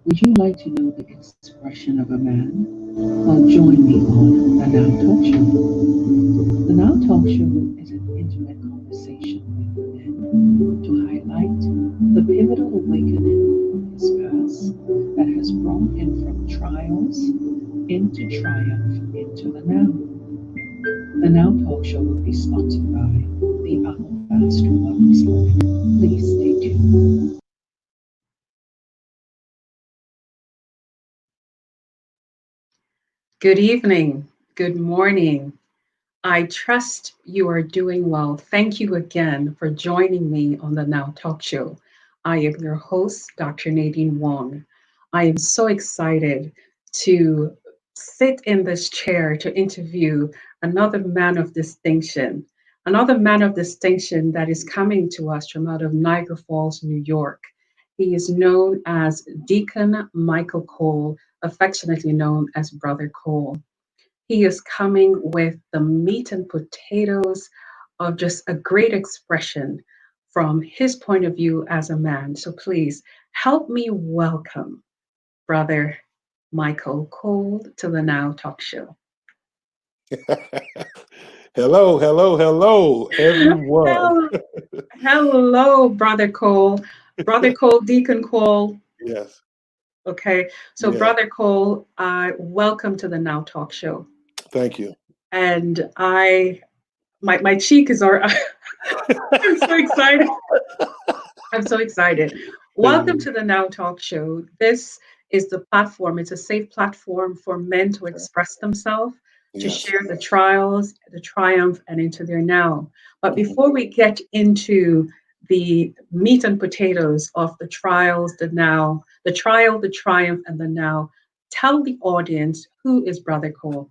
Would you like to know the expression of a man? Well, join me on the Now Talk Show. The Now Talk Show is an intimate conversation with men to highlight the pivotal awakening from his past that has brought him from trials into triumph into the now. The Now Talk Show will be sponsored by the Alabaster Lovers Clinic. Please stay tuned. Good evening. Good morning. I trust you are doing well. Thank you again for joining me on the Now Talk Show. I am your host, Dr. Nadine Wong. I am so excited to sit in this chair to interview another man of distinction, another man of distinction that is coming to us from out of Niagara Falls, New York. He is known as Deacon Michael Cole, affectionately known as Brother Cole. He is coming with the meat and potatoes of just a great expression from his point of view as a man. So please help me welcome Brother Michael Cole to the Now Talk Show. Hello, hello, hello, everyone. Hello, hello, Brother Cole. Brother Cole, Deacon Cole. Yes, Okay, so yeah, Brother Cole, welcome to the Now Talk Show. thank you. And my cheek is all. I'm so excited. I'm so excited. Welcome Amen. to the Now Talk Show. This is the platform, it's a safe platform for men to express themselves, to Yes. share the trials, the triumph, and into their now. But Mhm. before we get into the meat and potatoes of the trials, the now, the trial, the triumph, and the now, tell the audience who is Brother Cole.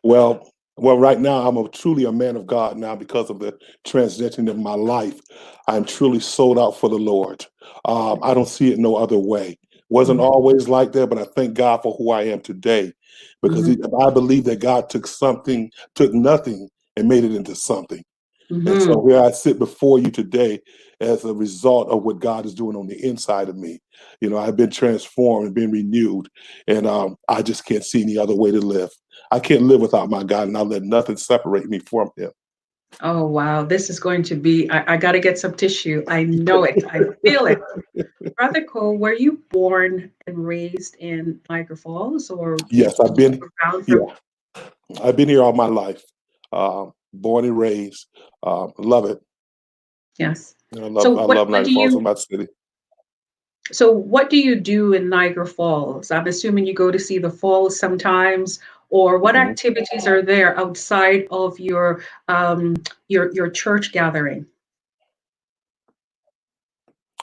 well, well, right now I'm truly a man of God now because of the transition of my life. I'm truly sold out for the Lord. I don't see it no other way. Wasn't Mhm, always like that, but I thank God for who I am today because mhm, I believe that God took nothing and made it into something. And mhm. so here I sit before you today as a result of what God is doing on the inside of me. You know, I've been transformed and been renewed, and I just can't see any other way to live. I can't live without my God, and I'll let nothing separate me from Him. Oh, wow. This is going to be, I got to get some tissue. I know it. I feel it. Brother Cole, were you born and raised in Niagara Falls or did Yes, I've you been. move around from? Yeah, I've been here all my life. Born and raised. Love it. Yes. And So I love what Niagara do Falls, you, my city. what do you do in Niagara Falls? I'm assuming you go to see the falls sometimes, or what Mhm. activities are there outside of your church gathering?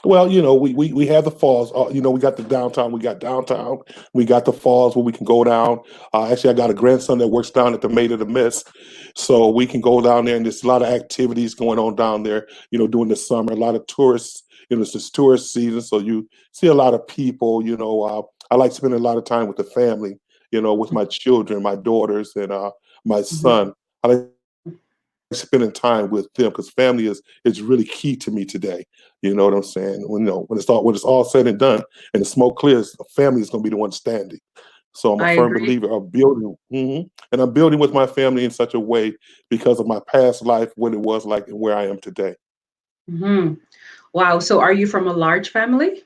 Well, we have the falls. We got the downtown. We got downtown. We got the falls where we can go down. Actually, I got a grandson that works down at the Maid of the Mist, so we can go down there. And there's a lot of activities going on down there. During the summer, a lot of tourists. It's this tourist season, so you see a lot of people. I like spending a lot of time with the family. With my children, my daughters, and my Mhm. son. I like spending time with them because family is really key to me today. You know what I'm saying? When it's all said and done and the smoke clears, the family is going to be the one standing. So I'm a I firm agree. believer of building, and I'm building with my family in such a way because of my past life, what it was like, and where I am today. Mhm. Wow. So are you from a large family?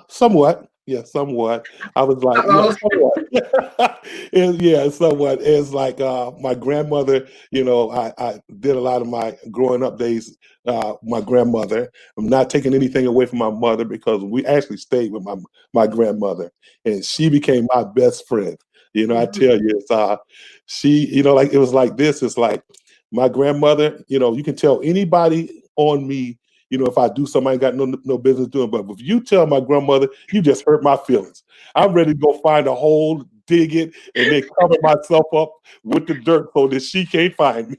Somewhat. Yeah, somewhat. I was like, yeah, Uh-oh. somewhat. Yeah, somewhat. It's like my grandmother, I did a lot of my growing up days, my grandmother. I'm not taking anything away from my mother because we actually stayed with my grandmother and she became my best friend. I Mhm. tell you, it's she, like it was like this. It's like my grandmother, you can tell anybody on me if I do something I ain't got no business doing. But if you tell my grandmother, you just hurt my feelings. I'm ready to go find a hole, dig it, and then cover myself up with the dirt so that she can't find me.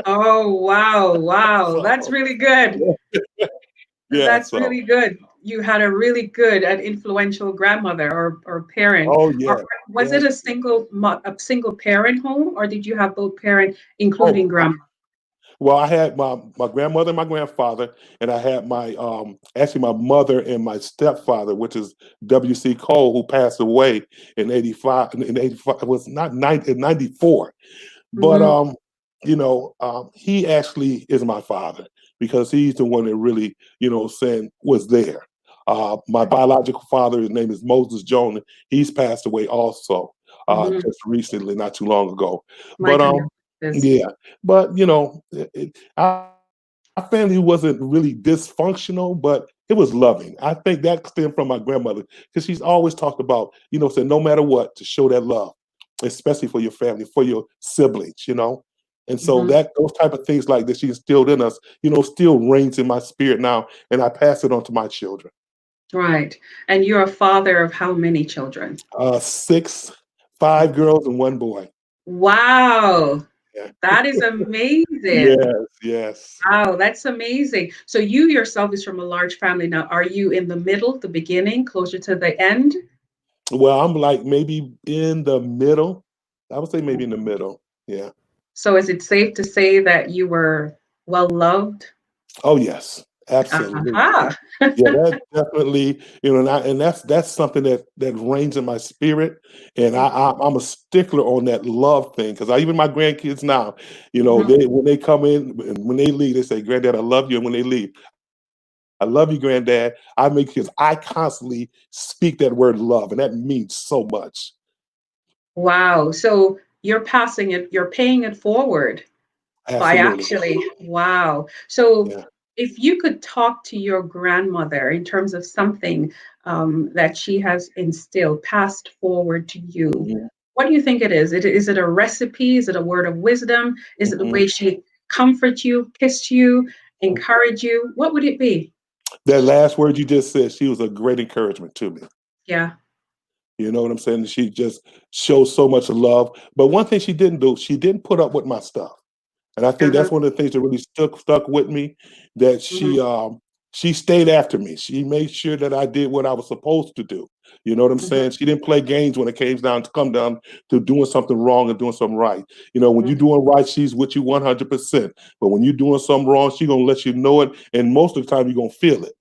Oh, wow. Wow. That's So really good. yeah, That's so really good. You had a really good and influential grandmother or parent. oh Or yeah, was yeah. it a single parent home, or did you have both parents, including Oh, grandma? Well, I had my grandmother and my grandfather, and I had my actually my mother and my stepfather, which is W.C. Cole, who passed away in '85. In '85, it was not 90, in '94. But Hmm. he actually is my father because he's the one that really, saying was there. My biological father, his name is Moses Jones. He's passed away also Hmm. just recently, not too long ago. My But condolences. yeah, but our family wasn't really dysfunctional, but it was loving. I think that stemmed from my grandmother because she's always talked about, saying no matter what to show that love, especially for your family, for your siblings. And so Hmm. that those type of things like that she instilled in us, still reigns in my spirit now, and I pass it on to my children. Right. And you're a father of how many children? Six, five girls and one boy. Wow. Yeah. That is amazing. Yes, yes. Wow, that's amazing. So you yourself is from a large family. Now, are you in the middle, the beginning, closer to the end? Well, I'm like maybe in the middle. I would say maybe in the middle. Yeah. So is it safe to say that you were well loved? Oh yes, absolutely. Aha. Yeah, that definitely, and that's something that reigns in my spirit, and I'm a stickler on that love thing because I even my grandkids now, Mhm. they when they come in and when they leave, they say, "Granddad, I love you," and when they leave, "I love you, Granddad." I make kids. I constantly speak that word love, and that means so much. Wow. So you're passing it, you're paying it forward by Absolutely. actually, wow. So Yeah. if you could talk to your grandmother in terms of something that she has instilled, passed forward to you, Mhm. what do you think it is? Is it a recipe? Is it a word of wisdom? Is it the Mhm. way she comfort you, kiss you, encourage you? What would it be? That last word you just said, she was a great encouragement to me. Yeah. You know what I'm saying? She just shows so much love. But one thing she didn't do, she didn't put up with my stuff. And I think Uh-huh. that's one of the things that really stuck with me, that Hmm. she stayed after me. She made sure that I did what I was supposed to do. You know what I'm Hmm. saying? She didn't play games when it came down to come down to doing something wrong and doing something right. When you're doing right, she's with you 100%. But when you're doing something wrong, she's gonna let you know it, and most of the time you're gonna feel it.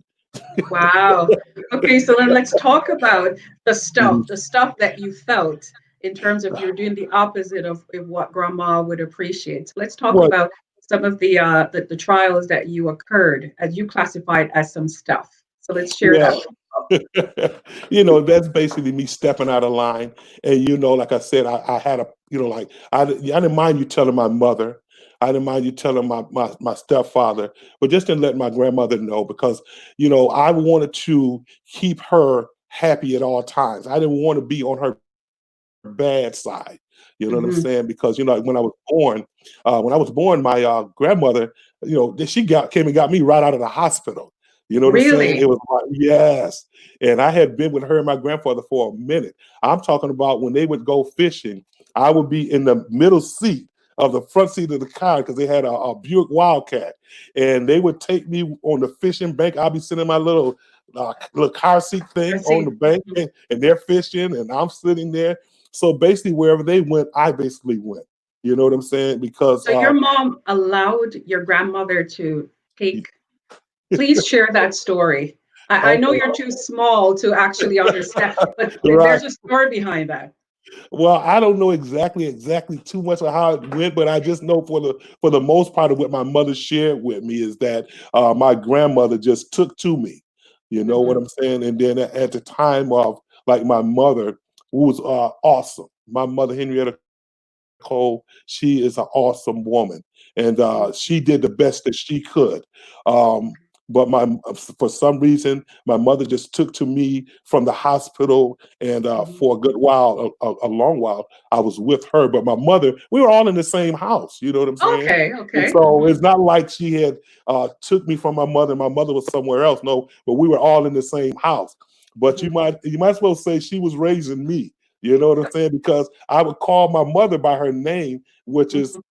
Wow. Okay, so then let's talk about Mhm. the stuff that you felt in terms of you're doing the opposite of what grandma would appreciate. So let's talk Well, about some of the trials that you occurred as you classified as some stuff. So let's share yeah, that with that's basically me stepping out of line. And like I said, I had a, like I didn't mind you telling my mother, I didn't mind you telling my stepfather, but just didn't let my grandmother know because I wanted to keep her happy at all times. I didn't want to be on her bad side. You know what I'm you. saying? Because when I was born, my grandmother, she came and got me right out of the hospital. You know what I'm saying? It Really? was like yes, and I had been with her and my grandfather for a minute. I'm talking about when they would go fishing. I would be in the middle seat of the front seat of the car because they had a Buick Wildcat, and they would take me on the fishing bank. I'll be sitting in my little car seat I thing on see. the bank, and they're fishing, and I'm sitting there. So basically, wherever they went, I basically went. You know what I'm saying? Because So your mom allowed your grandmother to take, please share that story. I know okay, you're too small to actually understand, but right. there's a story behind that. Well, I don't know exactly too much of how it went, but I just know for the most part of what my mother shared with me is that my grandmother just took to me. You know what Mhm. I'm saying? And then at the time of like my mother, who was awesome. My mother Henrietta Cole, she is an awesome woman, and she did the best that she could. But for some reason, my mother just took to me from the hospital, and Mhm. for a good while, a long while, I was with her. But my mother, we were all in the same house. You know what I'm saying? Okay, And okay. so Mhm, it's not like she had took me from my mother. My mother was somewhere else. No, but we were all in the same house. But mhm, you might as well say she was raising me. You know what I'm saying? Because I would call my mother by her name, which is mhm,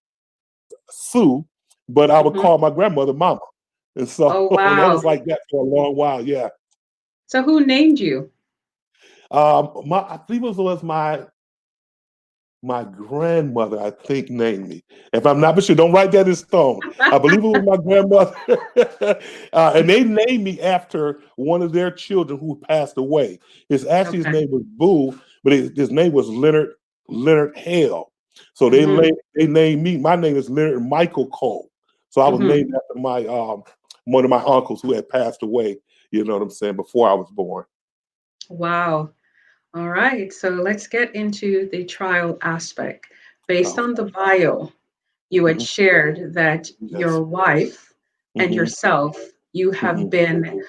Sue, but I would mhm. call my grandmother Mama. And so, Oh, and that wow. was like that for a long while. Yeah. So who named you? I believe it was my my grandmother, I think, named me. If I'm not sure, don't write that in stone. I believe it was my grandmother. And they named me after one of their children who passed away. His Okay. name was Boo, but his name was Leonard Hale. So Mm-hmm. they named me. My name is Leonard Michael Cole. So I was Mm-hmm. named after my one of my uncles who had passed away. You know what I'm saying? Before I was born. Wow. All right. So let's get into the trial aspect. Based Oh, on the bio, you had mhm. shared that Yes. your wife and Hmm. yourself, you have Hmm. been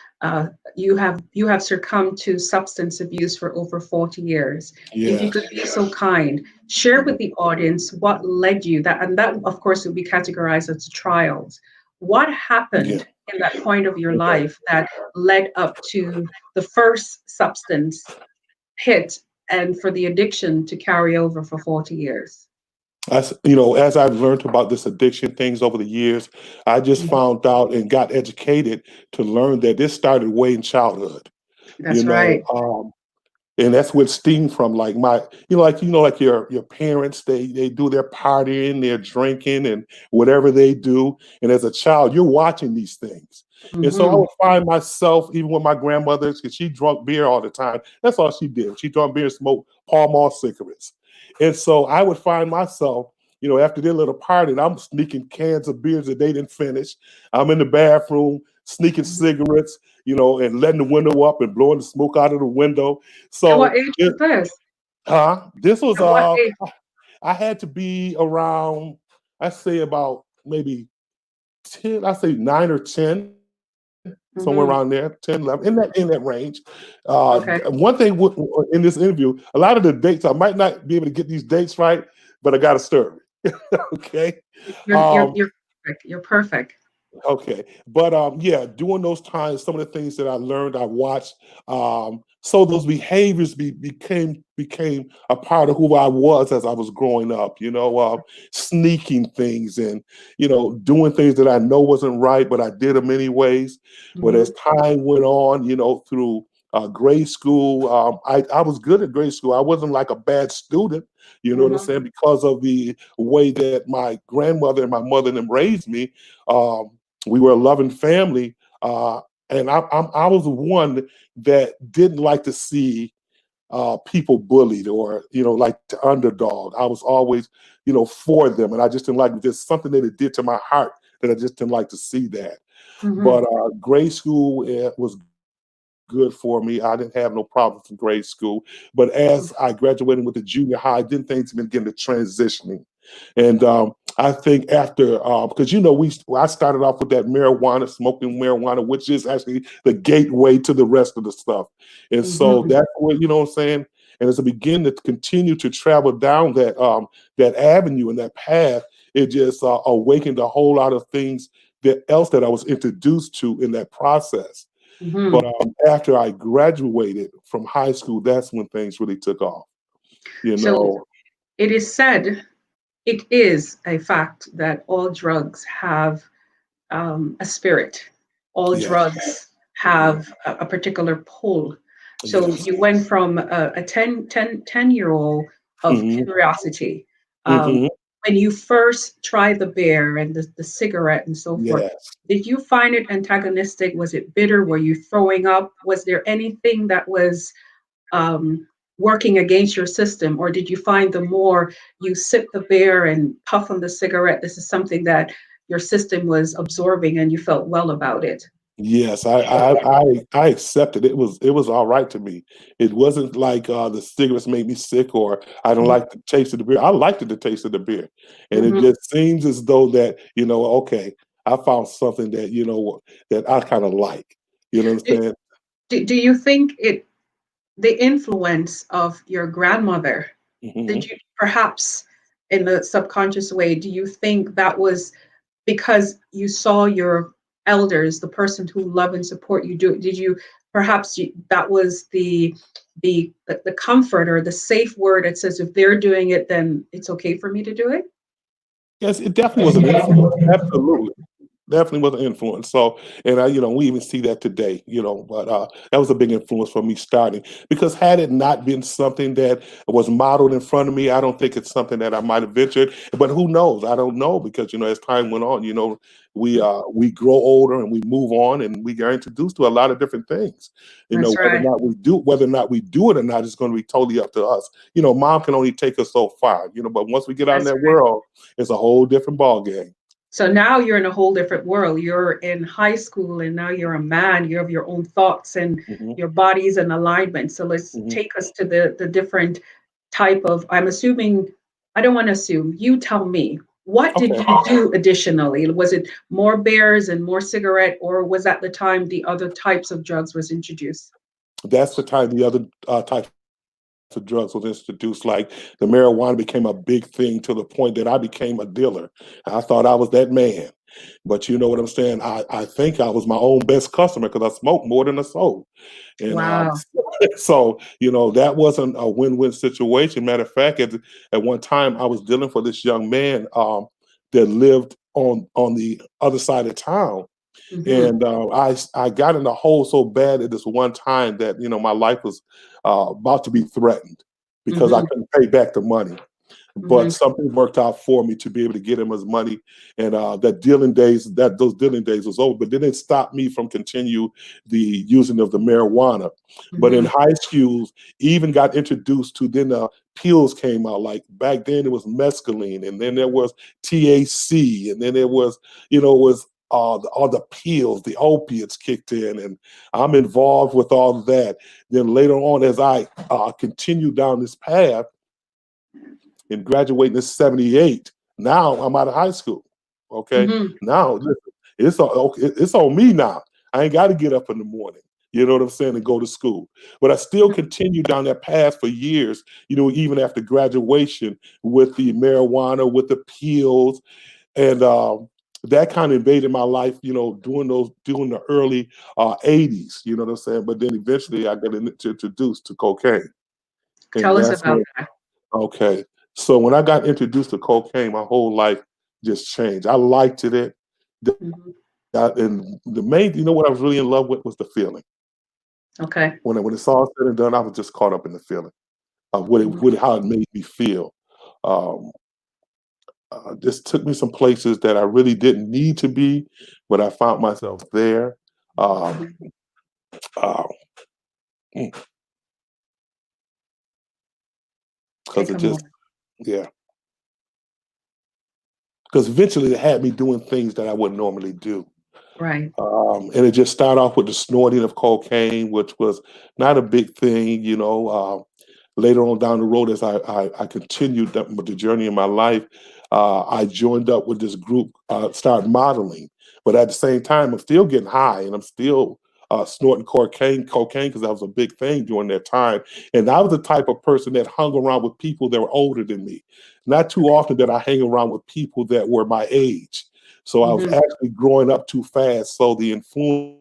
you have succumbed to substance abuse for over 40 years. If you Yes. could be so kind, share with Mhm. the audience what led you that, and that of course would be categorized as trials. What Yeah. happened in that point of your Okay. life that led up to the first substance hit and for the addiction to carry over for 40 years? As I've learned about this addiction things over the years, I just Mhm. found out and got educated to learn that this started way in childhood. You That's know, right. and that's what stemmed from like like your parents, they do their partying, they're drinking and whatever they do, and as a child you're watching these things. And so I Hmm. would find myself, even with my grandmother, because she drunk beer all the time. That's all she did. She drank beer and smoked Pall Mall cigarettes. And so I would find myself, after their little party, and I'm sneaking cans of beers that they didn't finish. I'm in the bathroom sneaking cigarettes, and letting the window up and blowing the smoke out of the window. And what So, age was this? this was At what age? I had to be around, I say about maybe 10, I say 9 or 10, somewhere Hmm. around there, 10, 11, in that range. Okay. One thing in this interview, a lot of the dates, I might not be able to get these dates right, but I got a story. Okay. Um, You're perfect. You're perfect. Okay, but yeah, during those times, some of the things that I learned, I watched, so those behaviors became a part of who I was as I was growing up. Sneaking things and doing things that I know wasn't right, but I did them anyways. But as Hmm. time went on, through grade school, I was good at grade school. I wasn't like a bad student. You know what I'm Hmm. saying? Because of the way that my grandmother and my mother them raised me. Um, we were a loving family, and I was the one that didn't like to see people bullied or like the underdog. I was always for them, and I just didn't like there's something that it did to my heart that I just didn't like to see that. Hmm. But grade school was good for me. I didn't have no problems in grade school. But as I graduated with the junior high, then things began to transitioning. And I think after, because I started off with that marijuana, smoking marijuana, which is actually the gateway to the rest of the stuff. And so Hmm. that's what I'm saying. And as I begin to continue to travel down that avenue and that path, it just awakened a whole lot of things that I was introduced to in that process. But Hmm. after I graduated from high school, that's when things really took off. You So know, it is said, it is a fact that all drugs have a spirit. All yes, drugs hmm, have a particular pull. So yes, you went from a 10-year-old of hmm, curiosity. Um, hmm, when you first tried the beer and the cigarette and so forth, yes. did you find it antagonistic? Was it bitter? Were you throwing up? Was there anything that was working against your system? Or did you find the more you sip the beer and puff on the cigarette, this is something that your system was absorbing and you felt well about it? Yes, I accepted it. It was all right to me. It wasn't like the cigarettes made me sick or I don't like the taste of the beer. I liked the taste of the beer, and it Mhm. just seems as though that okay, I found something that that I kind of like. You know what I'm Do, saying? do you think the influence of your grandmother, did Hmm. you perhaps in the subconscious way, do you think that was because you saw your elders, the person who love and support you, did you perhaps that was the comfort or the safe word that says if they're doing it, then it's okay for me to do it? Yes, it definitely was an influence. Absolutely. definitely was an influence. So, and we even see that today, but that was a big influence for me starting because had it not been something that was modeled in front of me, I don't think it's something that I might have ventured. But who knows? I don't know because as time went on, we grow older and we move on and we are introduced to a lot of different things. That's right. Whether or not we do it or not is going to be totally up to us. Mom can only take us so far. But once we get out in That's that right. world, it's a whole different ball game. So now you're in a whole different world. You're in high school and now you're a man. You have your own thoughts and Hmm. your body's in alignment. So let's Hmm. take us to the different type of, I'm assuming, I don't want to assume, you tell me, what did Okay. you do additionally? Was it more bears and more cigarette, or was at the time the other types of drugs was introduced? That's the time the other types of drugs was introduced. Like the marijuana became a big thing to the point that I became a dealer. I thought I was that man. But you know what I'm saying? I think I was my own best customer because I smoked more than I sold. And Wow. so, that wasn't a win-win situation. Matter of fact, at one time I was dealing for this young man that lived on the other side of town. Hmm. And I got in a hole so bad at this one time that my life was about to be threatened because I Hmm. couldn't pay back the money. But Hmm. something worked out for me to be able to get him his money, and those dealing days was over. But they didn't stop me from continue the using of the marijuana. But in Hmm. high schools, even got introduced to then pills came out. Like back then, it was mescaline, and then there was THC, and then there was it was all the pills, the opiates kicked in, and I'm involved with all of that. Then later on, as I continued down this path and graduating in '78. Now I'm out of high school. Okay. Hmm. Now listen, it's on me now. I ain't got to get up in the morning. You know what I'm saying? And go to school. But I still continue down that path for years, even after graduation with the marijuana, with the pills. And that kind of invaded my life, during the early 80s, you know what I'm saying? But then eventually I got introduced to cocaine. And Tell us that's about when that. Okay. So when I got introduced to cocaine, my whole life just changed. I liked it. Hmm. And the main, what I was really in love with was the feeling. Okay. When it's all said and done, I was just caught up in the feeling of Hmm. how it made me feel. Um, this took me some places that I really didn't need to be, but I found myself there. Um, Hmm. uh, because Take it a just, moment. yeah. Because eventually it had me doing things that I wouldn't normally do. Right. And it just started off with the snorting of cocaine, which was not a big thing, later on down the road, as I continued with the journey in my life, I joined up with this group, started modeling. But at the same time, I'm still getting high and I'm still snorting cocaine because that was a big thing during that time. And I was the type of person that hung around with people that were older than me. Not too often that I hang around with people that were my age. So I was Hmm. actually growing up too fast. So the influence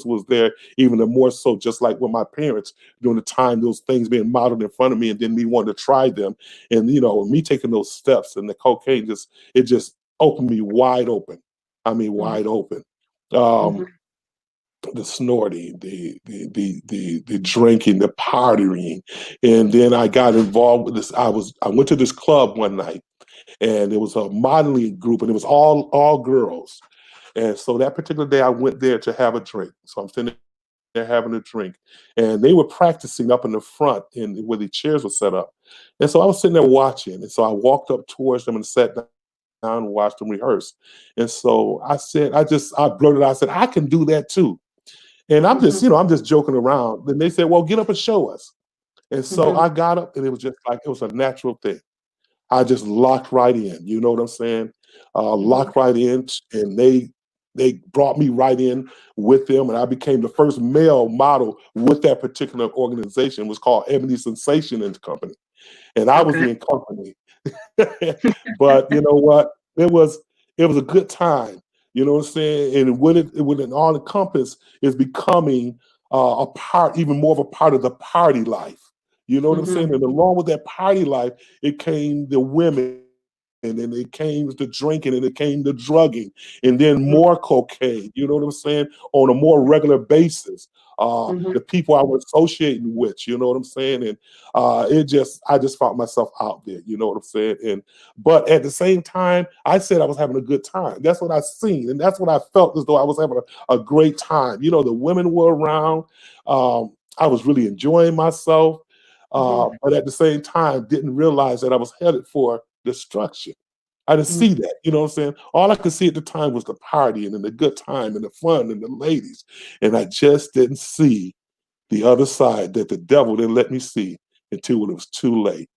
was there even more so, just like with my parents during the time, those things being modeled in front of me, and then me wanting to try them, and me taking those steps, and the cocaine just opened me wide open. I mean, wide open. Um, Hmm. the snorting, the drinking, the partying, and then I got involved with this. I went to this club one night, and it was a modeling group, and it was all girls. And so that particular day, I went there to have a drink. So I'm sitting there having a drink, and they were practicing up in the front, in where the chairs were set up. And so I was sitting there watching, and so I walked up towards them and sat down and watched them rehearse. And so I blurted out, I said, I can do that too. And Hmm. I'm just joking around. Then they said, well, get up and show us. And so Hmm. I got up, and it was just like it was a natural thing. I just locked right in. You know what I'm saying? Hmm. Locked right in, and they brought me right in with them, and I became the first male model with that particular organization. It was called Ebony Sensation and Company, and I was Okay. in company. But you know what? It was a good time. You know what I'm saying? And when it all encompass is becoming a part, even more of a part of the party life. You know what I'm Hmm. saying? And along with that party life, it came the women. and then it came to drinking, and it came to drugging, and then Mhm. more cocaine. You know what I'm saying? On a more regular basis. Mhm. The people I was associating with, you know what I'm saying? And I just found myself out there, you know what I'm saying? And but at the same time, I said I was having a good time. That's what I seen, and that's what I felt as though I was having a great time. You know, the women were around. I was really enjoying myself, Mhm. but at the same time, didn't realize that I was headed for destruction. I didn't Mhm. see that, you know what I'm saying? All I could see at the time was the partying and the good time and the fun and the ladies. And I just didn't see the other side that the devil didn't let me see until it was too late,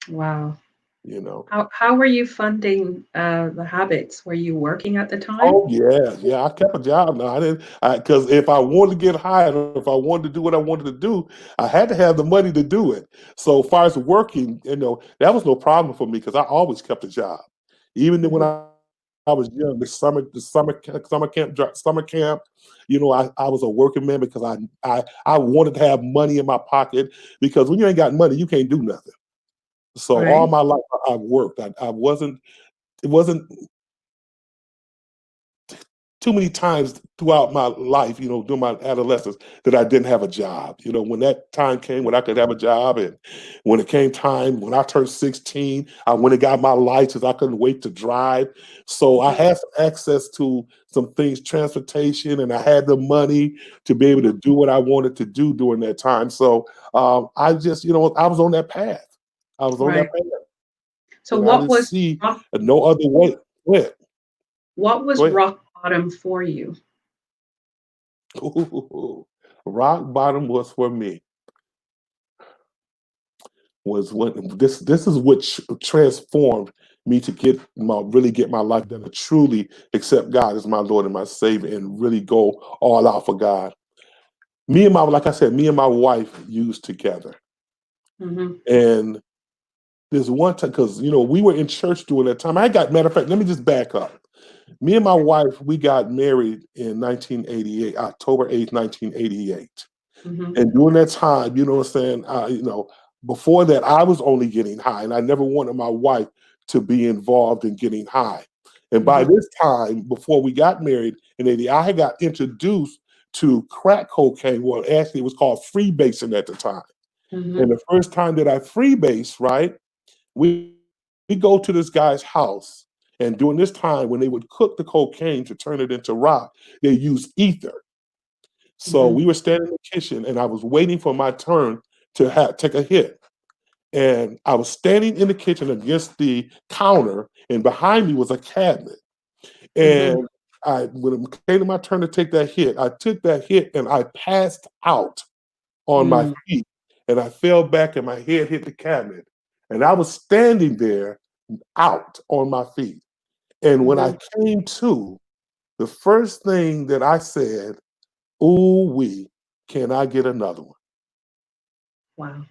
Wow. you know. How were you funding the habits? Were you working at the time? Oh yeah, yeah. I kept a job now. I didn't because if I wanted to get hired or if I wanted to do what I wanted to do, I had to have the money to do it. So as far as working, that was no problem for me because I always kept a job. Even when Mhm. I was young, summer camp, I was a working man because I wanted to have money in my pocket because when you ain't got money, you can't do nothing. So all Right. my life I worked. I wasn't it wasn't too many times throughout my life, during my adolescence, that I didn't have a job. When that time came when I could have a job, and when it came time when I turned 16, I went and got my license. I couldn't wait to drive. So I Mhm. had some access to some things, transportation, and I had the money to be able to Mhm. do what I wanted to do during that time. So I just, I was on that path. I was on that Right. path, So and I didn't see rock, no other way. Go ahead. what Go was ahead. rock bottom for you? Ooh, rock bottom was for me was when this is what transformed me to get my life done to truly accept God as my Lord and my Savior and really go all out for God. Like I said, me and my wife used together, Mhm. and there's one time because we were in church during that time. Matter of fact, let me just back up. Me and my wife, we got married in 1988, October 8th, 1988. Mhm. And during that time, you know what I'm saying? Before that, I was only getting high, and I never wanted my wife to be involved in getting high. And by Mhm. this time, before we got married in 80, I had got introduced to crack cocaine. Well, actually, it was called freebasing at the time. And Mhm. the first time that I freebase, right, we, we go to this guy's house. And during this time, when they would cook the cocaine to turn it into rock, they used ether. So Mhm. we were standing in the kitchen, and I was waiting for my turn to take a hit. And I was standing in the kitchen against the counter, and behind me was a cabinet. Mhm. And when it came to my turn to take that hit, I took that hit and I passed out on my Mm. feet, and I fell back, and my head hit the cabinet. And I was standing there out on my feet. And when I Mhm. came to, the first thing that I said, "Ooh wee, can I get another one? Wow.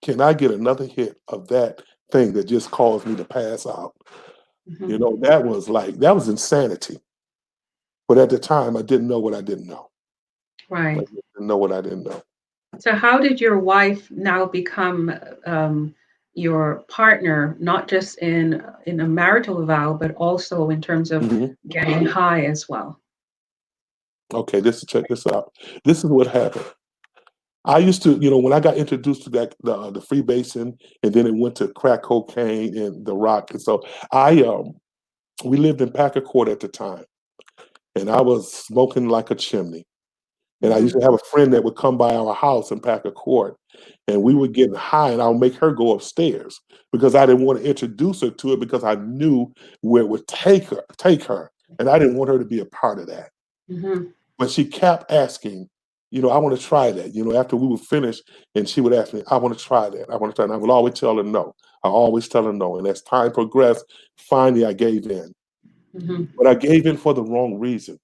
Can I get another hit of that thing that just caused me to pass out?" Mhm. That was insanity. But at the time, I didn't know what I didn't know. I Right. didn't know what I didn't know. So how did your wife now become your partner, not just in a marital vow, but also in terms of Mhm. getting high as well? Okay, check this out. This is what happened. I used to, when I got introduced to the freebasing, and then it went to crack cocaine and the rock, and so we lived in Packer Court at the time, and I was smoking like a chimney. And I used Mhm. to have a friend that would come by our house and pack a quart, and we would get high, and I'll make her go upstairs because I didn't want to introduce her to it because I knew where it would take her, and I didn't want her to be a part of that. Mhm. But she kept asking, I want to try that. After we would finish, and she would ask me, I want to try that. I want to try. And I would always tell her no. I always tell her no. And as time progressed, finally I gave in. Mhm. But I gave in for the wrong reason.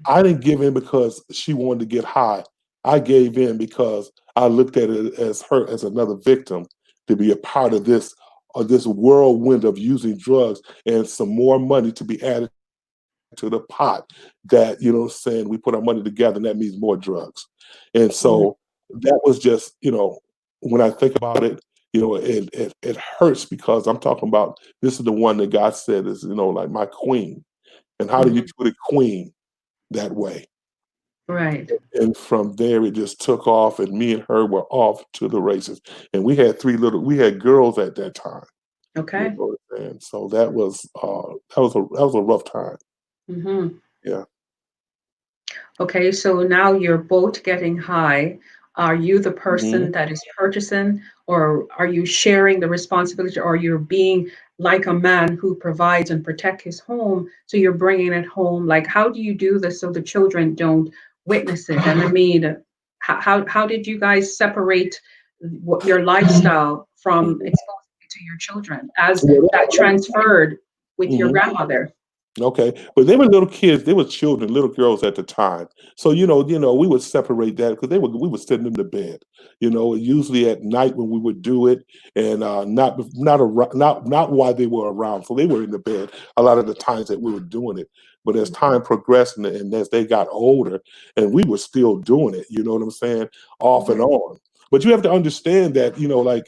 I didn't give in because she wanted to get high. I gave in because I looked at it as her as another victim to be a part of this whirlwind of using drugs and some more money to be added to the pot that, what I'm saying, we put our money together and that means more drugs. And Mhm. so that was just, when I think about it, it hurts because I'm talking about this is the one that God said is, like my queen. And how do you Mhm. treat a queen that way? Right. And from there, it just took off, and me and her were off to the races. And we had girls at that time, Okay. and so that was a rough time. Hmm. Yeah. Okay, so now you're both getting high. Are you the Hmm. person that is purchasing, or are you sharing the responsibility, or you're being like a man who provides and protect his home, so you're bringing it home? Like, how do you do this so the children don't witness it? And I mean, how did you guys separate what your lifestyle from exposing it to your children as that transferred with your Mhm. grandmother? Okay, but they were little kids. They were children, little girls at the time. So we would separate that because we would send them to bed. Usually at night when we would do it, and not while they were around. So they were in the bed a lot of the times that we were doing it. But as time progressed and as they got older, and we were still doing it. You know what I'm saying? Off and Mhm. on. But you have to understand that like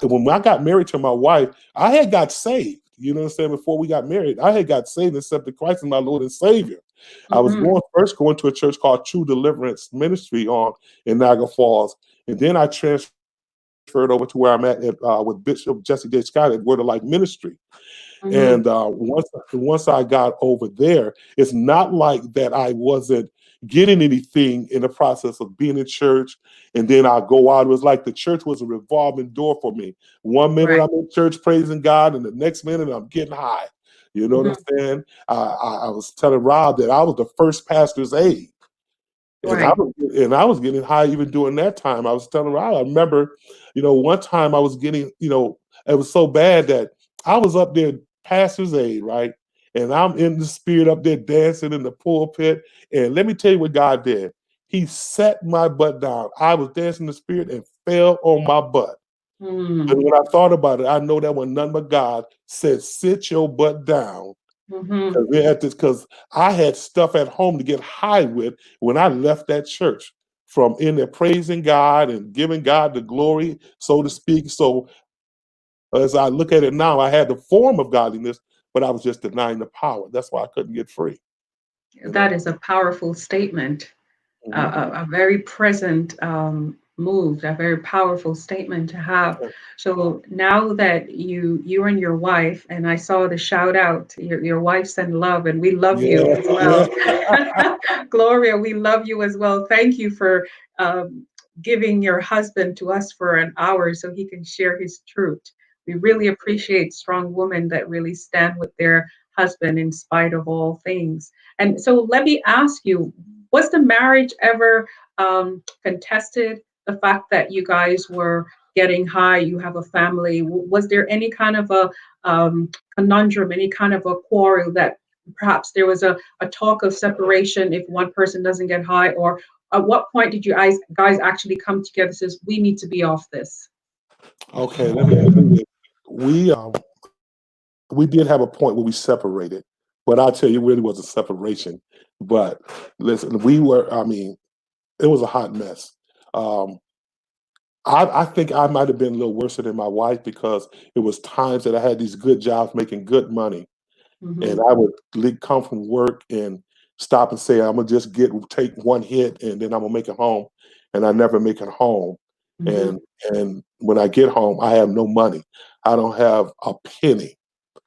when I got married to my wife, I had got saved. You know what I'm saying? Before we got married, I had got saved and accepted Christ as my Lord and Savior. I was Mhm. going to a church called True Deliverance Ministry on in Niagara Falls, and then I transferred over to where I'm at with Bishop Jesse J. Scott at Word of Life Ministry. Mhm. And once I got over there, it's not like that I wasn't getting anything in the process of being in church. And then I go out. It was like the church was a revolving door for me. One minute Right. I'm in church praising God, and the next minute I'm getting high. You know what Mhm. I'm saying? I was telling Rob that I was the first pastor's aide. Right. And I was getting high even during that time. I was telling her, I remember, one time I was getting, it was so bad that I was up there, pastor's aid, right? And I'm in the spirit up there dancing in the pulpit. And let me tell you what God did. He set my butt down. I was dancing in the spirit and fell on my butt. And Mm. when I thought about it, I know that when none but God said, sit your butt down Mhm. because I had stuff at home to get high with when I left that church from in there praising God and giving God the glory, so to speak. So as I look at it now, I had the form of godliness, but I was just denying the power. That's why I couldn't get free. You That know. is a powerful statement, Mhm. a very present move, a very powerful statement to have. So now that you and your wife, and I saw the shout out, your wife send love, and we love you Yeah, as yeah. well. Gloria, we love you as well. Thank you for um, giving your husband to us for an hour so he can share his truth. We really appreciate strong women that really stand with their husband in spite of all things. And so let me ask you, was the marriage ever contested? The fact that you guys were getting high, you have a family, was there any kind of a conundrum, any kind of a quarrel that perhaps there was a talk of separation if one person doesn't get high? Or at what point did you guys actually come together and says, we need to be off this? Okay, let me tell you this. We did have a point where we separated, but I'll tell you, it really was a separation. But listen, I mean, it was a hot mess. Um, I think I might have been a little worse than my wife because it was times that I had these good jobs making good money, and Hmm. I would come from work and stop and say, "I'm gonna just take one hit, and then I'm gonna make it home," and I never make it home. Hmm. And when I get home, I have no money. I don't have a penny.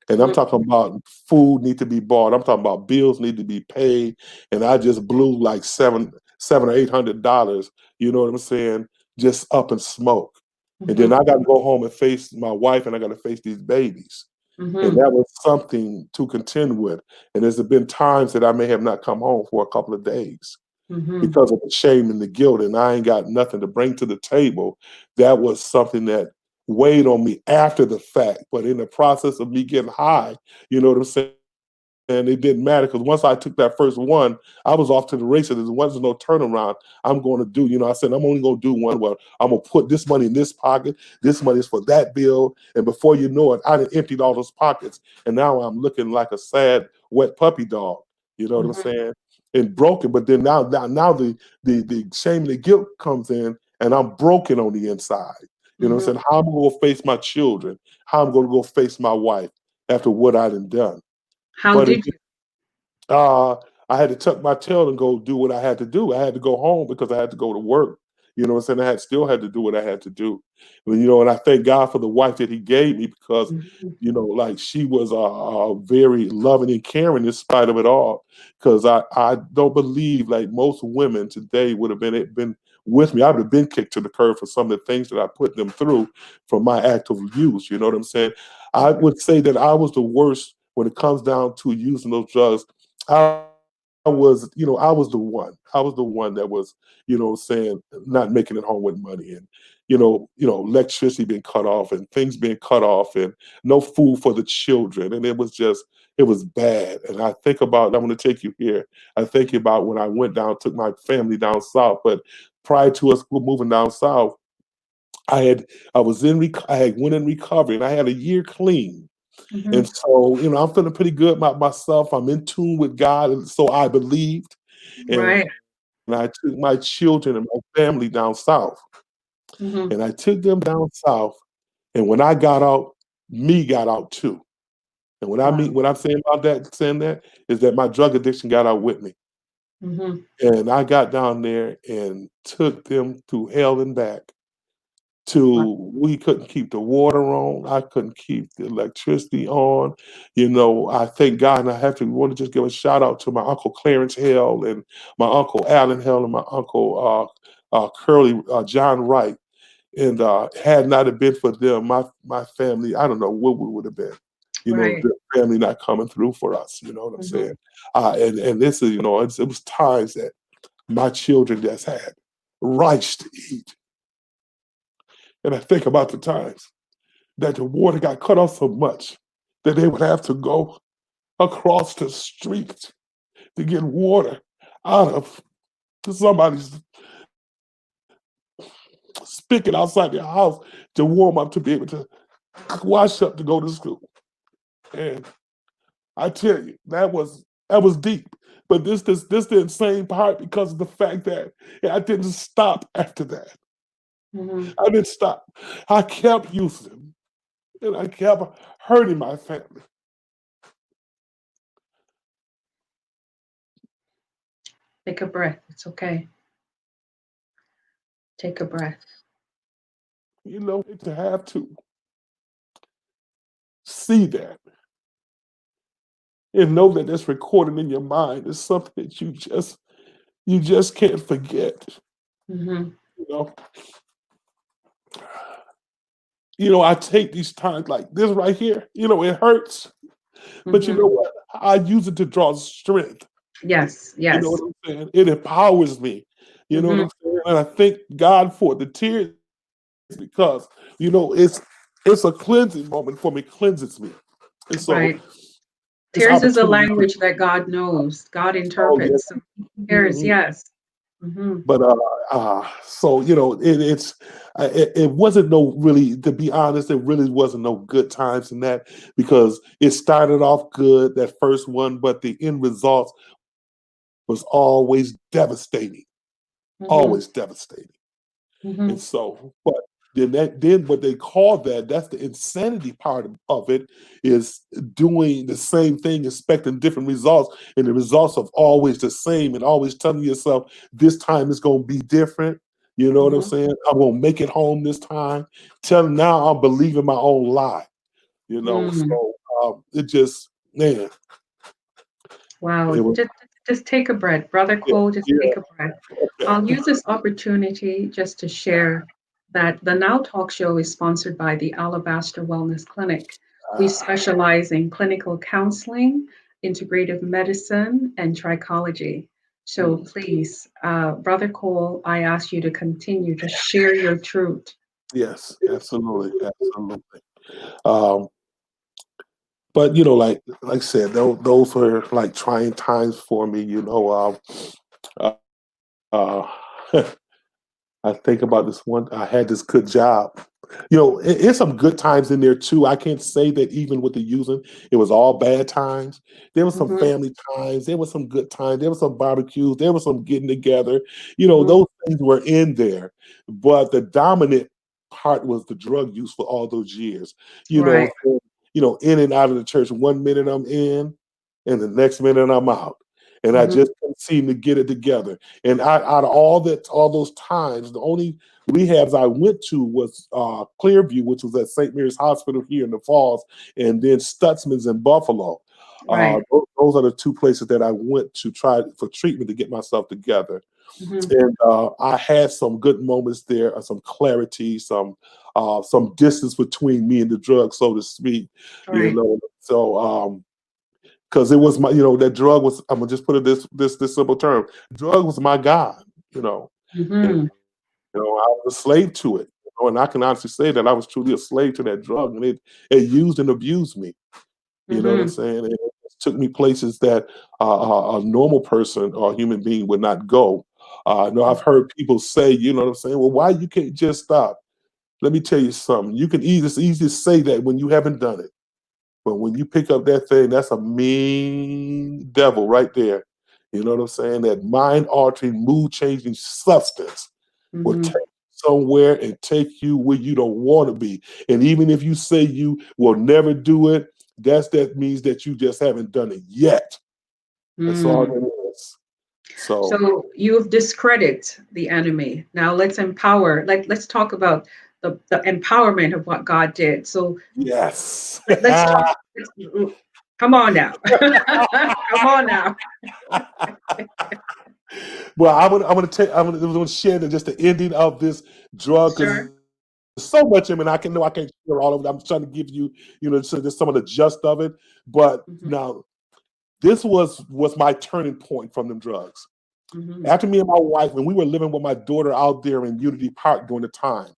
And I'm talking about food need to be bought. I'm talking about bills need to be paid. And I just blew like seven or $800. You know what I'm saying? Just up in smoke. And then Hmm. I got to go home and face my wife, and I got to face these babies. And Hmm. that was something to contend with. And there's been times that I may have not come home for a couple of days Hmm. because of the shame and the guilt, and I ain't got nothing to bring to the table. That was something that weighed on me after the fact. But in the process of me getting high, you know what I'm saying? And it didn't matter because once I took that first one, I was off to the races. There wasn't no turnaround. I'm going to do, I said, I'm only going to do one. Well, I'm going to put this money in this pocket. This money is for that bill. And before you know it, I done emptied all those pockets. And now I'm looking like a sad, wet puppy dog. You know what I'm Hmm. saying? And broken. But then now the shame and the guilt comes in, and I'm broken on the inside. You know what I'm saying? How I'm going to go face my children? How I'm going to go face my wife after what I done? How But did you? uh, I had to tuck my tail and go do what I had to do. I had to go home because I had to go to work. You know what I'm saying? Still had to do what I had to do. And I thank God for the wife that He gave me because, Mhm. like she was very loving and caring in spite of it all. Because I don't believe like most women today would have been with me. I would have been kicked to the curb for some of the things that I put them through from my act of use. You know what I'm saying? I would say that I was the worst when it comes down to using those drugs. I was the one. I was the one that was, saying not making it home with money and, electricity being cut off and things being cut off and no food for the children. And it was bad. And I think about, I'm going to take you here. I think about when I went down, took my family down south, but prior to us moving down south, I had, I had went in recovery and I had a year clean. And Mhm. so, I'm feeling pretty good about myself. I'm in tune with God. And so I believed. And Right. I took my children and my family down south. Mhm. And I took them down south. And when I got out, me got out too. And Wow. what I'm saying about that, saying that, is that my drug addiction got out with me. Mhm. And I got down there and took them through hell and back. Wow. We couldn't keep the water on. I couldn't keep the electricity on. I thank God, and I have to want to just give a shout out to my uncle Clarence Hale and my uncle Alan Hale and my uncle Curly John Wright. And had not it been for them, my family, I don't know what we would have been. Right. The family not coming through for us. You know what I'm Mhm. saying? And this is, it was times that my children just had rice to eat. And I think about the times that the water got cut off so much that they would have to go across the street to get water out of somebody's spigot outside their house to warm up to be able to wash up to go to school. And I tell you, that was deep. But this the insane part because of the fact that I didn't stop after that. Mhm. I didn't stop. I kept using and I kept hurting my family. Take a breath. It's okay. Take a breath. To have to see that and know that it's recorded in your mind is something that you just can't forget. Mhm. You know, I take these times like this right here. It hurts, but you Mhm. know what? I use it to draw strength. Yes. You know what Yes. I'm saying? It empowers me. You know what Mhm. I'm saying? And I thank God for the tears because it's a cleansing moment for me, cleanses me. And so Right. this Tears is a opportunity to language that God knows. God oh yeah. interprets. So tears. Mhm. Yes. Mhm. But so it wasn't no really, to be honest, it really wasn't no good times in that because it started off good that first one, but the end result was Mhm. always devastating. And Mhm. so, but then what they call that's the insanity part of it is doing the same thing, expecting different results, and the results are always the same, and always telling yourself this time it's gonna be different. You know what I'm Mhm. saying? I'm gonna make it home this time. Now I'm believing my own lie. Mm. So it just man, Wow. it was Just take a breath. Brother yeah, Cole, just yeah, take a breath. okay. I'll use this opportunity just to share that the Now Talk Show is sponsored by the Alabaster Wellness Clinic. We Ah, specialize in clinical counseling, integrative medicine, and trichology. So mm, please, Brother Cole, I ask you to continue to share your truth. yes, absolutely, absolutely. Um, but like I said, those were like trying times for me. Uh, uh, I think about this one. I had this good job. It's some good times in there too. I can't say that even with the using, it was all bad times. There was some Mhm. family times. There was some good times. There was some barbecues. There was some getting together. Mhm. Those things were in there. But the dominant part was the drug use for all those years. You know, Right. so, in and out of the church. One minute I'm in, and the next minute I'm out, and I Hmm. just couldn't seem to get it together. And out of all those times, the only rehabs I went to was Clearview, which was at St. Mary's Hospital here in the Falls, and then Stutzman's in Buffalo. Right. Those are the two places that I went to try for treatment to get myself together. Hmm. And I had some good moments there, some clarity, some distance between me and the drug, so to speak. Right. So because it was that drug was, I'm gonna just put it this simple term, drug was my God. You know, and Hmm. I was a slave to it. And I can honestly say that I was truly a slave to that drug, and it used and abused me. You know what I'm Hmm. saying? And it took me places that a normal person or a human being would not go. I know I've heard people say, you know what I'm saying? Well, why you can't just stop? Let me tell you something. It's easy to say that when you haven't done it. But when you pick up that thing, that's a mean devil right there. You know what I'm saying? That mind altering, mood changing substance will take Hmm. you somewhere and take you where you don't want to be. And even if you say you will never do it, that means that you just haven't done it yet. That's all Mm. that is. So So you've discredited the enemy. Now let's empower. Let's talk about the empowerment of what God did. So yes. let's talk. let's- Come on now. Come on now. Well, I'm gonna share just the ending of this drug because Sure. there's so much. I mean, I can't share all of it. I'm trying to give you, just some of the gist of it. But Hmm. now this was my turning point from them drugs. Hmm. After me and my wife, when we were living with my daughter out there in Unity Park during the time.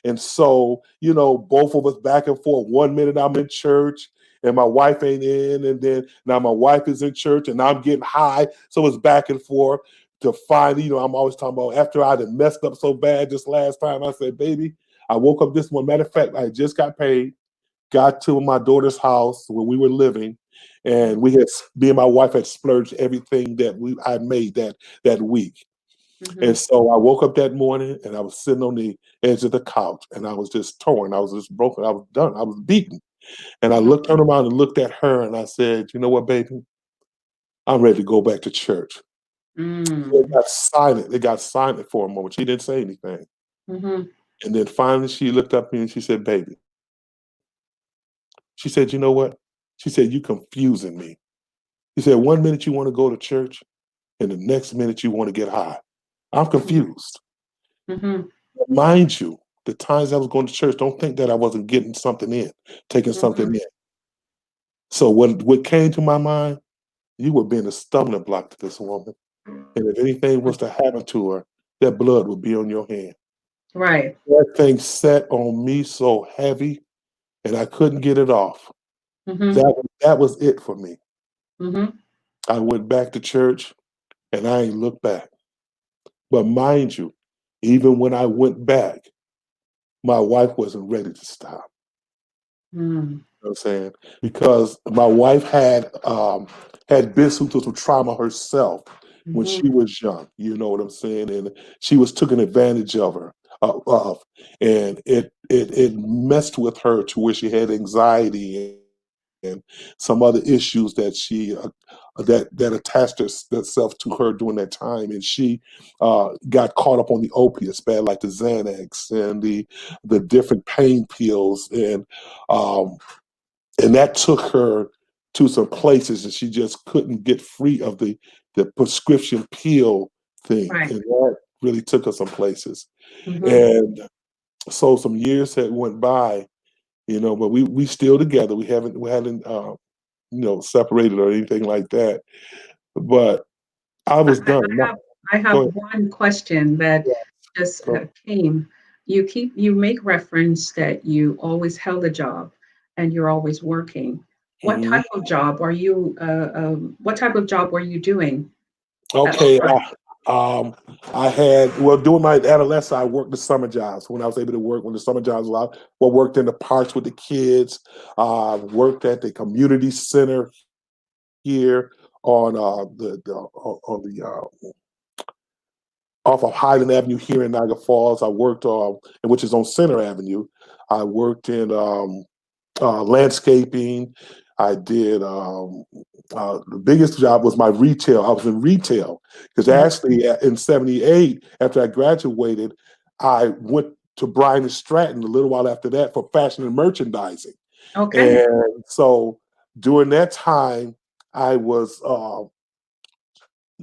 And so, both of us back and forth. One minute I'm in church and my wife ain't in, and then now my wife is in church and I'm getting high. So it's back and forth to find, I'm always talking about after I had messed up so bad this last time, I said, baby, I woke up this one. Matter of fact, I just got paid, got to my daughter's house where we were living, and me and my wife had splurged everything that I made that week. And Hmm. so I woke up that morning and I was sitting on the edge of the couch and I was just torn. I was just broken. I was done. I was beaten. And I turned around and looked at her and I said, you know what, baby? I'm ready to go back to church. It Mm. got silent. It got silent for a moment. She didn't say anything. Hmm. And then finally she looked up at me and she said, baby, she said, you know what? She said, you confusing me. She said, one minute you want to go to church and the next minute you want to get high. I'm confused. Hmm. Mind you, the times I was going to church, don't think that I wasn't getting something in, taking something Hmm. in. So what came to my mind, you were being a stumbling block to this woman. And if anything was to happen to her, that blood would be on your hand. Right. That thing sat on me so heavy and I couldn't get it off. Hmm. That was it for me. Hmm. I went back to church and I ain't looked back. But mind you, even when I went back, my wife wasn't ready to stop. Mm. You know what I'm saying? Because my wife had been through some trauma herself when Hmm. she was young. You know what I'm saying? And she was taken advantage of, and it messed with her to where she had anxiety and some other issues that attached herself to her during that time, and she got caught up on the opiates, bad like the Xanax and the different pain pills, um, and that took her to some places that she just couldn't get free of the prescription pill thing, Right. and that really took her some places. Hmm. And so some years had went by, but we still together. We hadn't separated or anything like that. But I I, was I done. have I Go have ahead. one question that just Go came. You make reference that you always held a job and you're always working. What ahead. type of job are you? What type of job were you doing at the Okay. time? I had, well, during my adolescence, I worked the summer jobs when I was able to work when the summer jobs allowed. Well, worked in the parks with the kids. Worked at the community center here on the off of Highland Avenue here in Niagara Falls. I worked which is on Center Avenue. I worked in landscaping. I did the biggest job was my retail. I was in retail because actually in '78, after I graduated, I went to Bryan and Stratton a little while after that for fashion and merchandising. Okay. And so during that time, I was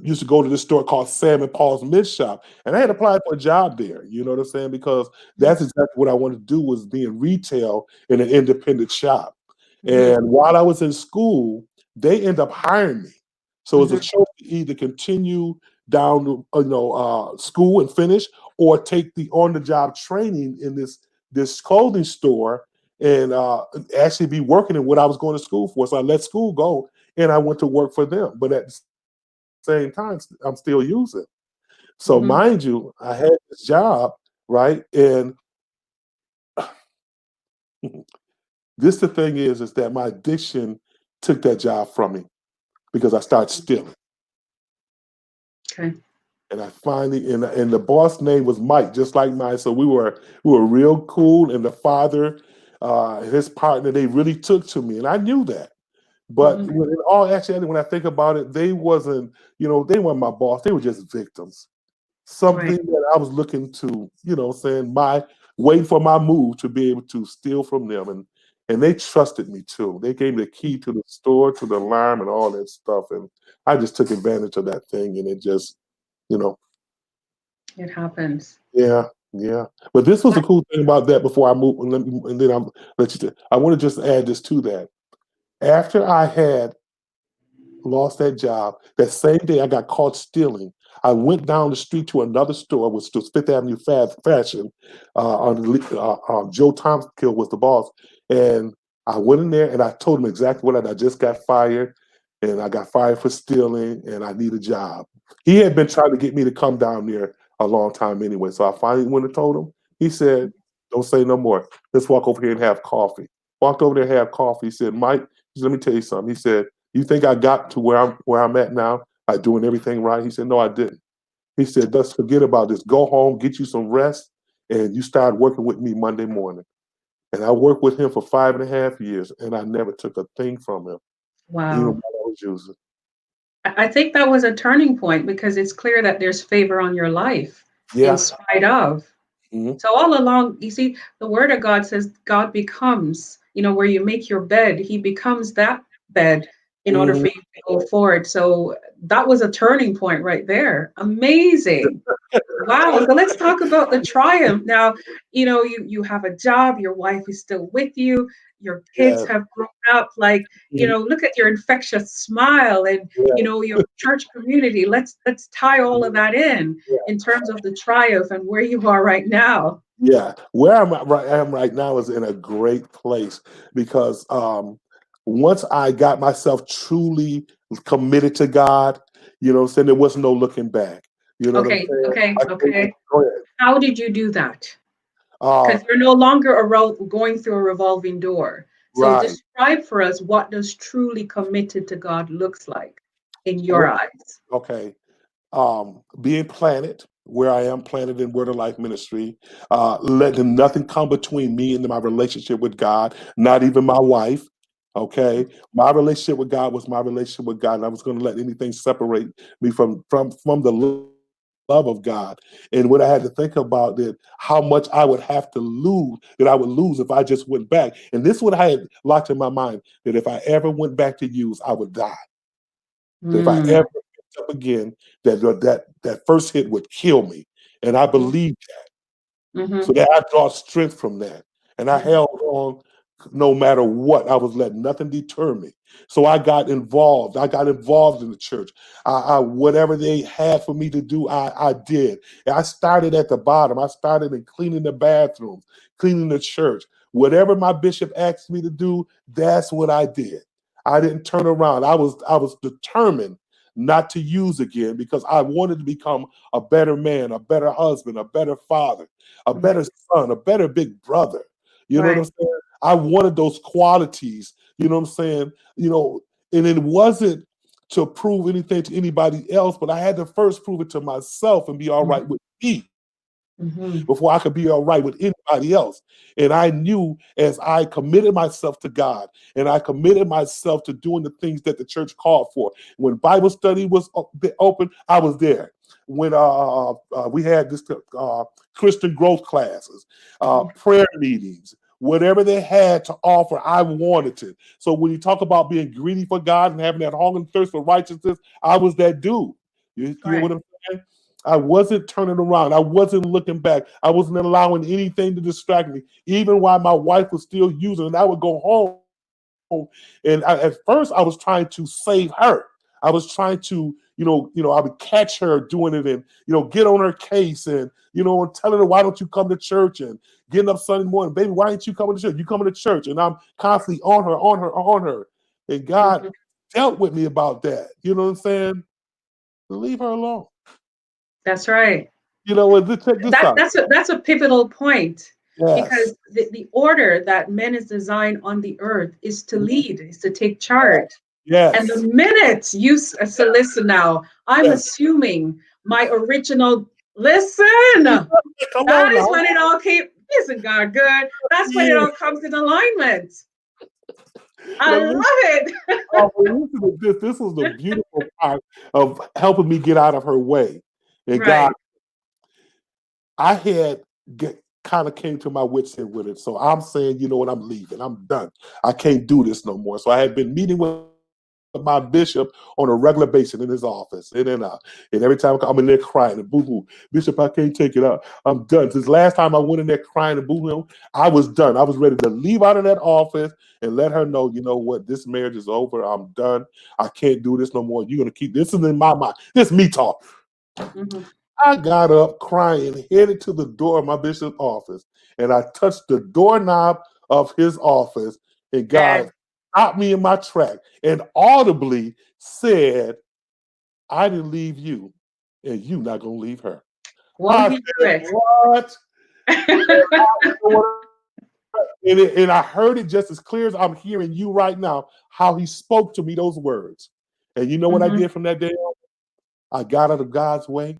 used to go to this store called Sam and Paul's Mid Shop, and I had applied for a job there. You know what I'm saying? Because that's exactly what I wanted to do was be in retail in an independent shop. Mm-hmm. And while I was in school, they end up hiring me. So it's a Mm-hmm. choice to either continue down to school and finish, or take the on the job training in this clothing store and actually be working in what I was going to school for. So I let school go and I went to work for them. But at the same time, I'm still using. So Mm-hmm. mind you, I had this job, right? And this the thing is that my addiction took that job from me because I started stealing. Okay. And I finally and the boss name was Mike, just like mine. So we were real cool. And the father, his partner, they really took to me, and I knew that. But Mm-hmm. in all actuality, when I think about it, they wasn't, they weren't my boss. They were just victims. Right. Something that I was looking to, saying waiting for my move to be able to steal from them. And they trusted me too. They gave me the key to the store, to the alarm and all that stuff. And I just took advantage of that thing, and it just, you know, It happens. yeah, yeah. But this was the cool thing about that before I move, and then I'm let you. I want to just add this to that. After I had lost that job. That same day, I got caught stealing. I went down the street to another store, which was Fifth Avenue Fashion. Joe Tomskill was the boss, and I went in there and I told him exactly what I just got fired, and I got fired for stealing, and I need a job. He had been trying to get me to come down there a long time anyway, so I finally went and told him. He said, "Don't say no more. Let's walk over here and have coffee." Walked over there and have coffee. He said, "Mike, he said, let me tell you something." He said, "You think I got to where I'm at now by doing everything right?" He said, "No, I didn't." He said, "Let's forget about this. Go home, get you some rest, and you start working with me Monday morning." And I worked with him for 5.5 years, and I never took a thing from him, even Wow. while I was using. I think that was a turning point because it's clear that there's favor on your life in Yeah. spite of. Hmm. So all along, you see, the word of God says God becomes, where you make your bed, he becomes that bed in order Hmm. for you to go forward. So that was a turning point right there. Amazing. Wow. So let's talk about the triumph. Now, you have a job, your wife is still with you, your kids Yes. have grown up. Like, Mhm. look at your infectious smile and Yes. your church community. Let's tie all of that Yeah. in terms of the triumph and where you are right now. Yeah. Where I am right now is in a great place because once I got myself truly committed to God, what I'm saying, there was no looking back. You know what I'm Okay, saying? okay, I okay. go ahead. How did you do that? Uh, Because you're no longer going through a revolving door. So right. describe for us what does truly committed to God looks like in your Well, eyes. okay. Being planted where I am planted in Word of Life Ministry, letting nothing come between me and my relationship with God, not even my wife. Okay, my relationship with God was my relationship with God, and I was going to let anything separate me from the love of God. And what I had to think about that how much I would have to lose, that I would lose if I just went back. And this is what I had locked in my mind, that if I ever went back to use, I would die. That if I Mm, ever picked up again, that first hit would kill me. And I mhm, believed so mhm, that I draw strength from that. And I mhm. held on no matter what. I was letting nothing deter me. So I got involved. I got involved in the church. Whatever they had for me to do, I did. And I started at the bottom. I started in cleaning the bathrooms, cleaning the church. Whatever my bishop asked me to do, that's what I did. I didn't turn around. I was determined not to use again because I wanted to become a better man, a better husband, a better father, a better Right, son, a better big brother. You know what I'm right. saying? I wanted those qualities, you know what I'm saying? And it wasn't to prove anything to anybody else, but I had to first prove it to myself and be all right with me Mm-hmm. before I could be all right with anybody else. And I knew as I committed myself to God and I committed myself to doing the things that the church called for. When Bible study was open, I was there. When we had this Christian growth classes, prayer meetings, whatever they had to offer, I wanted it. So when you talk about being greedy for God and having that hunger and thirst for righteousness, I was that dude. You hear Right. what I'm saying? I wasn't turning around. I wasn't looking back. I wasn't allowing anything to distract me, even while my wife was still using. And I would go home, and at first I was trying to save her. I was trying to, I would catch her doing it, and get on her case, and and telling her, why don't you come to church, and getting up Sunday morning, baby, why ain't you coming to church? You coming to church, and I'm constantly on her, on her, on her, and God Mm-hmm. dealt with me about that. You know what I'm saying? Leave her alone. That's right. Check this That out. that's a pivotal point, Yes. because the order that men is designed on the earth is to lead, is to take charge. And the Yes. minute you so listen now, I'm Yes. assuming my original listen. Come That on is now. when it all came. Isn't God good? That's when it Yeah. all comes in alignment. I But love listen, it. listen to this. This was the beautiful part of helping me get out of her way. And God, Right. I had kind of came to my wits end with it. So I'm saying, you know what, I'm leaving. I'm done. I can't do this no more. So I had been meeting with my bishop on a regular basis in his office, and every time I'm in there crying and boo-hoo, Bishop, I can't take it out. I'm done. Since last time I went in there crying and boo-hoo, I was done. I was ready to leave out of that office and let her know, you know what, this marriage is over. I'm done. I can't do this no more. You're gonna keep this is in my mind. This is me talk. Mm-hmm. I got up crying, headed to the door of my bishop's office, and I touched the doorknob of his office, and God Yes. stopped me in my track and audibly said, I didn't leave you, and you not gonna leave her. Won't I he do said, it? what? And I heard it just as clear as I'm hearing you right now, how he spoke to me those words. And you know what I Hmm. did from that day on? I got out of God's way,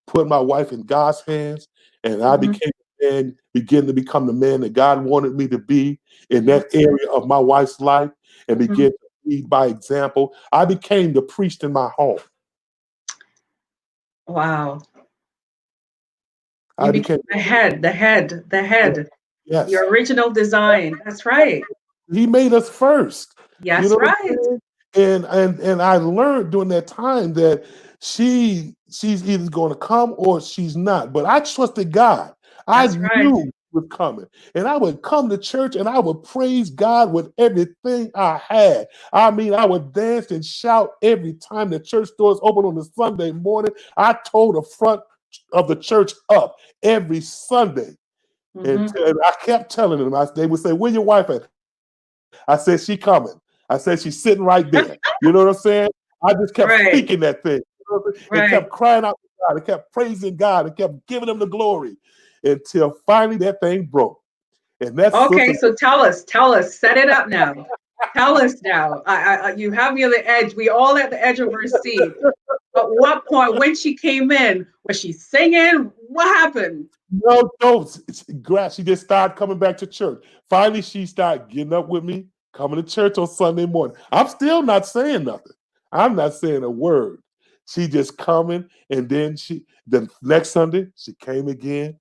put my wife in God's hands, and I Hmm. became a man, began to become the man that God wanted me to be in Hmm. that area of my wife's life, and Hmm. began to lead by example. I became the priest in my home. Wow. You I became became, yeah, the head, the yes. original design. That's right. He made us first. You Yes, know what I'm right. saying? And I learned during that time that she's either going to come or she's not. But I trusted God. I That's right. knew it was coming. And I would come to church and I would praise God with everything I had. I mean, I would dance and shout every time the church doors open on a Sunday morning. I tore the front of the church up every Sunday. And, Hmm. and I kept telling them, they would say, where your wife at? I said, she coming. I said, she's sitting right there. You know what I'm saying? I just kept Right. speaking that thing. And Right. kept crying out to God and kept praising God and kept giving him the glory until finally that thing broke. And that sister, Okay, so tell us, set it up now. Tell us now. You have me on the edge. We all at the edge of our seat. At what point, when she came in, was she singing? What happened? no, she just started coming back to church. Finally, she started getting up with me, coming to church on Sunday morning. I'm still not saying nothing. I'm not saying a word. She just coming, and then the next Sunday, she came again.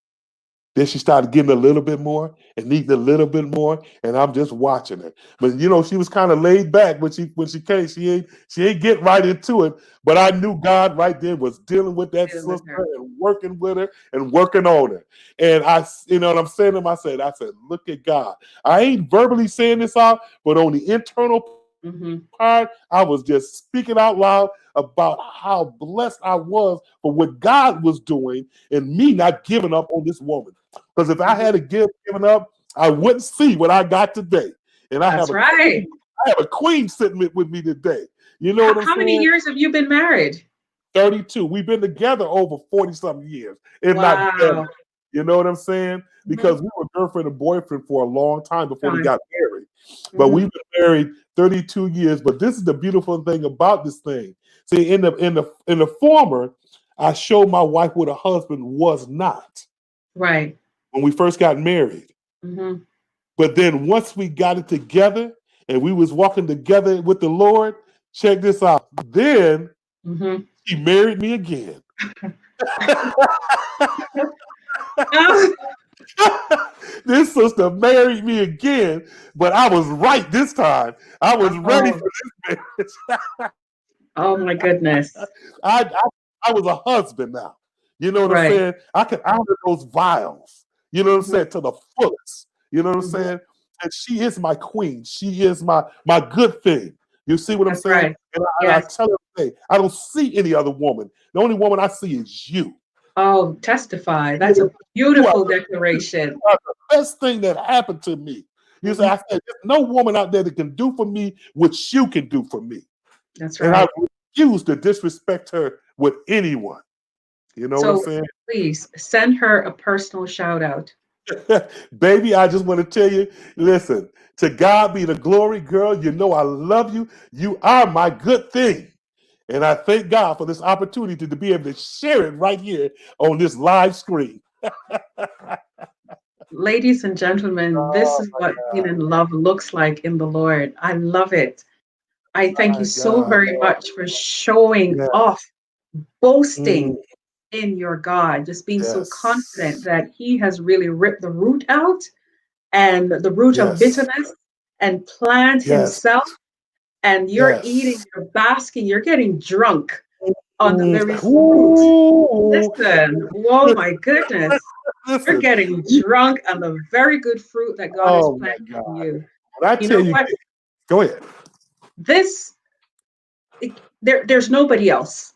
Then she started getting a little bit more and needing a little bit more, and I'm just watching her. But she was kind of laid back when she came. She ain't get right into it. But I knew God right then was dealing with that Dealing with sister her. and working with her and working on her. And what I'm saying to myself, I said, look at God. I ain't verbally saying this out, but on the internal Hmm. part, I was just speaking out loud about how blessed I was for what God was doing and me not giving up on this woman. Because if I Hmm. had given up, I wouldn't see what I got today. And That's right. I have a queen sitting with me today. You know How, what I'm how many saying? years have you been married? 32. We've been together over 40 something years, if not better. Wow. You know what I'm saying? Hmm. Because we were girlfriend and boyfriend for a long time before we Time. got married. But Mhm. we've been married 32 years. But this is the beautiful thing about this thing. See, in the former, I showed my wife what a husband was not Right. when we first got married. Mhm. But then once we got it together and we was walking together with the Lord, check this out. Then Mhm. he married me again. Oh, This sister married me again, but I was right this time. I was ready oh, for this marriage. oh my goodness. I was a husband now. You know what I'm Right. saying? I could honor those vows. You know what I'm Mhm. saying? To the fullest. You know what I'm Mhm. saying? And she is my queen. She is my good thing. You see what I'm That's saying? right. And I Yes. tell her, hey, I don't see any other woman. The only woman I see is you. Oh, testify. That's You a are beautiful you declaration. are the best thing that happened to me. You say, Mhm. I said, there's no woman out there that can do for me what you can do for me. That's And I right. refuse to disrespect her with anyone. You know what I'm So saying? please send her a personal shout out. Baby, I just want to tell you, listen, to God be the glory, girl. You know I love you. You are my good thing. And I thank God for this opportunity to be able to share it right here on this live screen. Ladies and gentlemen, this Oh is what being in love looks like in the Lord. I love it. I thank you my so God. very much for showing Yeah. off, Mm, boasting in your God, just being so confident yes. that He has really ripped the root out and the root of Yes. bitterness and plant Yes. Himself. And you're eating, Yes. you're basking, you're getting drunk on the Mm, very fruit. ooh. Listen, oh my goodness, you're Listen. getting drunk on the very good fruit that God has Oh my planted in God. you. When I You tell know you, what? go ahead. This, there's nobody else.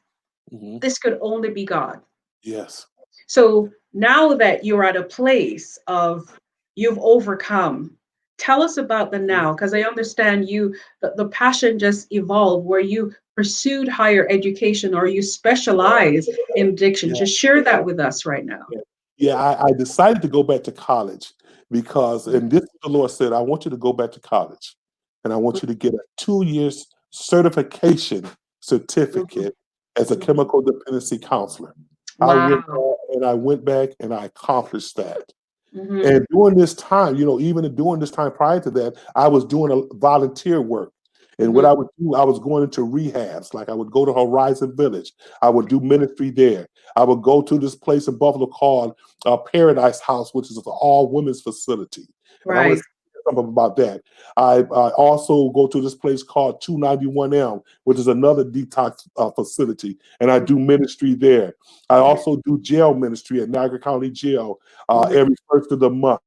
Mhm. This could only be God. Yes. So now that you're at a place of you've overcome, tell us about the Mhm. now, because I understand the passion just evolved where you pursued higher education or you specialize in addiction. Yeah. Just share that with us right now. Yeah. Yeah. I decided to go back to college because, Mhm. and this is what the Lord said, I want you to go back to college and I want you to get a 2 years certification Mhm. certificate as a Mhm. chemical dependency counselor. Wow. I went back and I accomplished that. Hmm. And during this time, even during this time prior to that, I was doing a volunteer work. And what Hmm. I would do, I was going into rehabs. Like I would go to Horizon Village. I would do ministry there. I would go to this place in Buffalo called Paradise House, which is an all women's facility. And I want to Right. say something about that. I also go to this place called 291M, which is another detox facility. And I do ministry there. I also do jail ministry at Niagara County Jail Hmm. every first of the month.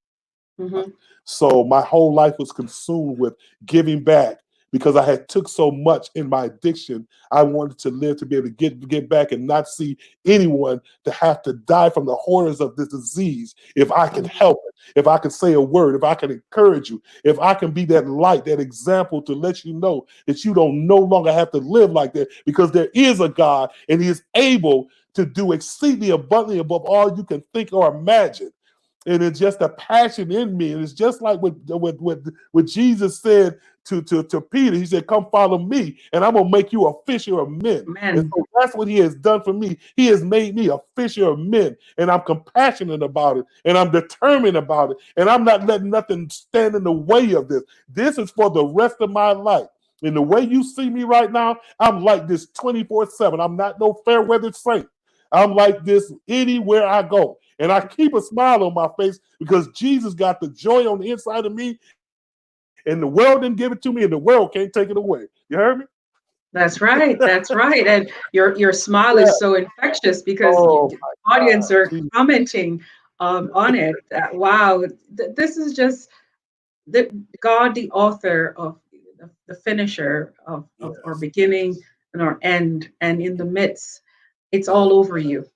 Hmm. So my whole life was consumed with giving back because I had took so much in my addiction. I wanted to live to be able to get back and not see anyone to have to die from the horrors of this disease. If I can help it, if I can say a word, if I can encourage you, if I can be that light, that example to let you know that you don't no longer have to live like that because there is a God and He is able to do exceedingly abundantly above all you can think or imagine. And it's just a passion in me. And it's just like what Jesus said to Peter. He said, come follow me, and I'm gonna make you a fisher of men. And Amen. so that's what He has done for me. He has made me a fisher of men, and I'm compassionate about it, and I'm determined about it, and I'm not letting nothing stand in the way of this. This is for the rest of my life. And the way you see me right now, I'm like this 24/7. I'm not no fair weather saint. I'm like this anywhere I go. And I keep a smile on my face because Jesus got the joy on the inside of me, and the world didn't give it to me, and the world can't take it away. You heard me? That's right. That's right. And your smile Yeah. is so infectious because Oh the my audience God. are Jesus. commenting on it. Wow, this is just the God, the author of the finisher of our Yes. beginning and our end, and in the midst, it's Yeah. all over you.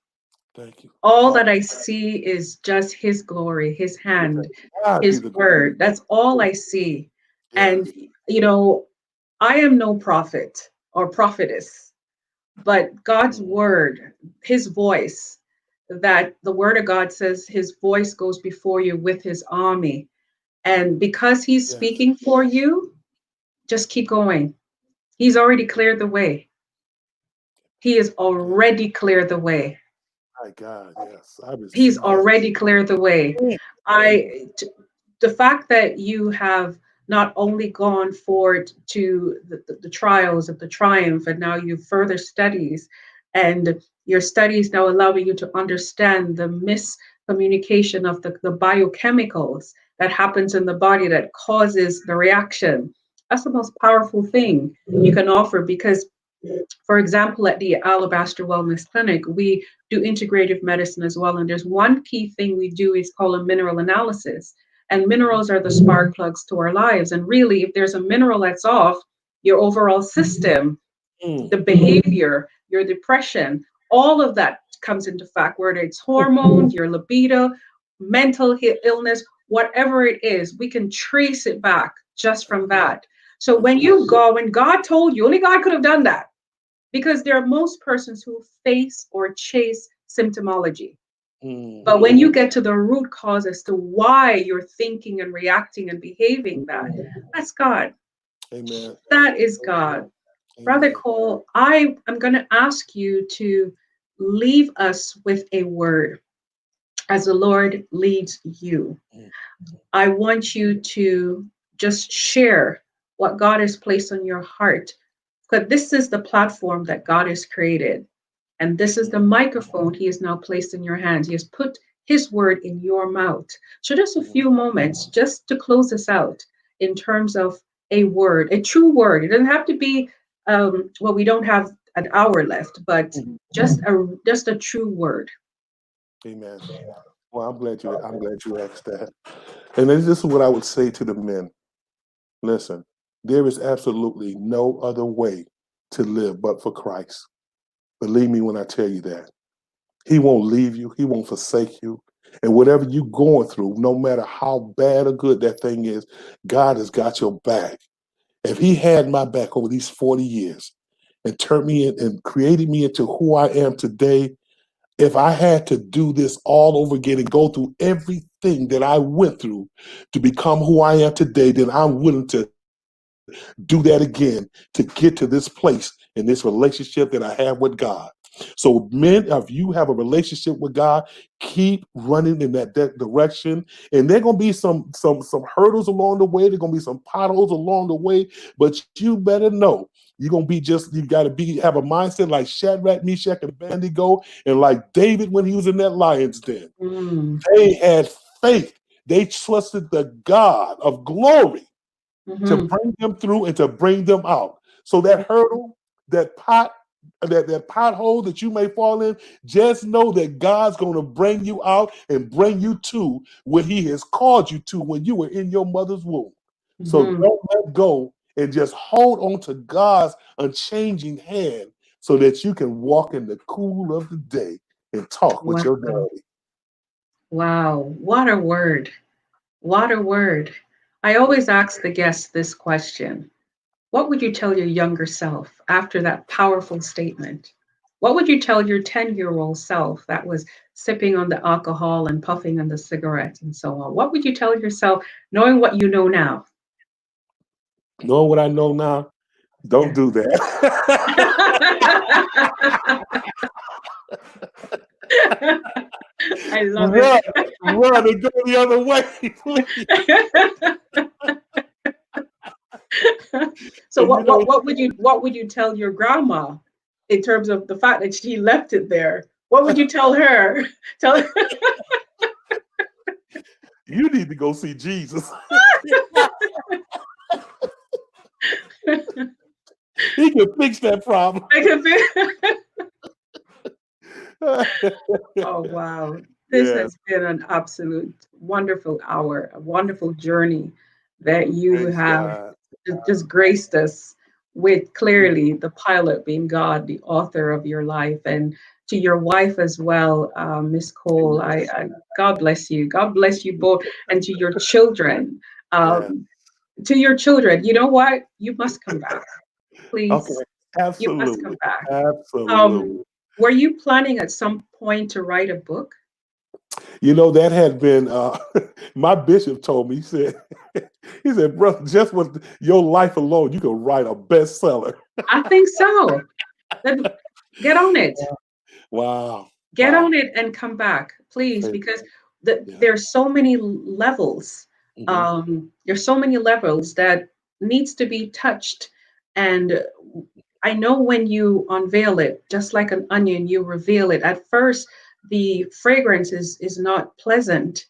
Thank you. All Oh, that I see is just His glory, His yes. hand, God be His the glory. word. That's all I see. And Yes. you know, I am no prophet or prophetess, but God's Mhm. word, His voice, that the word of God says His voice goes before you with His army. And because he's Yes. speaking for you, just keep going. He's already cleared the way. He has Okay. already cleared the way. My God. Yes. I He's receive that. already cleared the way. Mm, mm, The fact that you have not only gone forward to the trials of the triumph, and now you further studies, and your studies now allowing you to understand the miscommunication of the biochemicals that happens in the body that causes the reaction. That's the most powerful thing you can offer because, for example, at the Alabaster Wellness Clinic, we do integrative medicine as well. And there's one key thing we do is called a mineral analysis. And minerals are the spark plugs to our lives. And really, if there's a mineral that's off, your overall system, mm. the behavior, your depression, all of that comes into fact, whether it's hormones, your libido, mental illness, whatever it is, we can trace it back just from that. So That's when right. you go, when God told you, only God could have done that because there are most persons who face or chase symptomology. Mm, But when you mm. get to the root cause as to why you're thinking and reacting and behaving that's God. Amen. That is God. Brother Amen. Cole, I am going to ask you to leave us with a word as the Lord leads you. Mm, I want you to just share what God has placed on your heart, because this is the platform that God has created. And this is mm, the microphone he has now placed in your hands. He has put his word in your mouth. So just a mm, few moments just to close this out in terms of a word, a true word. It doesn't have to be well, we don't have an hour left, but mm. just a true word. Amen. Well, I'm glad you asked that. And this is what I would say to the men. Listen, there is absolutely no other way to live but for Christ. Believe me when I tell you that. He won't leave you. He won't forsake you. And whatever you're going through, no matter how bad or good that thing is, God has got your back. If he had my back over these 40 years and turned me in and created me into who I am today, if I had to do this all over again and go through everything that I went through to become who I am today, then I'm willing to do that again to get to this place in this relationship that I have with God. So, men, if you have a relationship with God, keep running in that direction. And there are gonna be some hurdles along the way. There're gonna be some potholes along the way, but you better know you're gonna be just you gotta be have a mindset like Shadrach, Meshach, and Abednego, and like David when he was in that lion's den. Mm, They had faith. They trusted the God of glory to mhm, bring them through and to bring them out. So that hurdle, that that pothole that you may fall in, just know that God's going to bring you out and bring you to what He has called you to when you were in your mother's womb. So mhm. don't let go and just hold on to God's unchanging hand so that you can walk in the cool of the day and talk with Wow. your daddy. Wow. What a word. What a word. I always ask the guests this question. What would you tell your younger self after that powerful statement? What would you tell your 10-year-old self that was sipping on the alcohol and puffing on the cigarette and so on? What would you tell yourself knowing what you know now? Knowing what I know now, don't Yeah. do that. I love Run, it. run, and go the other way, please. So And you know, what would you tell your grandma in terms of the fact that she left it there? What would you tell her? Tell you need to go see Jesus. He can fix that problem. I can feel. Oh, wow. This Yes, has been an absolute wonderful hour, a wonderful journey that you praise have God. just graced us with, clearly the pilot being God, the author of your life, and to your wife as well, Miss Cole. Amen. God bless you. God bless you both, and to your children. Yeah. Um, to your children, you know what? You must come back, Okay. please. You must come Absolutely. back. Um, Absolutely. were you planning at some point to write a book? That had been my bishop told me. He said, he said, brother, just with your life alone, you could write a bestseller. I think so. Then get on it. Wow. Get Wow. on it and come back, please, Praise because yeah. there's so many levels. Hmm. There's so many levels that needs to be touched. And I know when you unveil it, just like an onion, you reveal it. At first, the fragrance is not pleasant,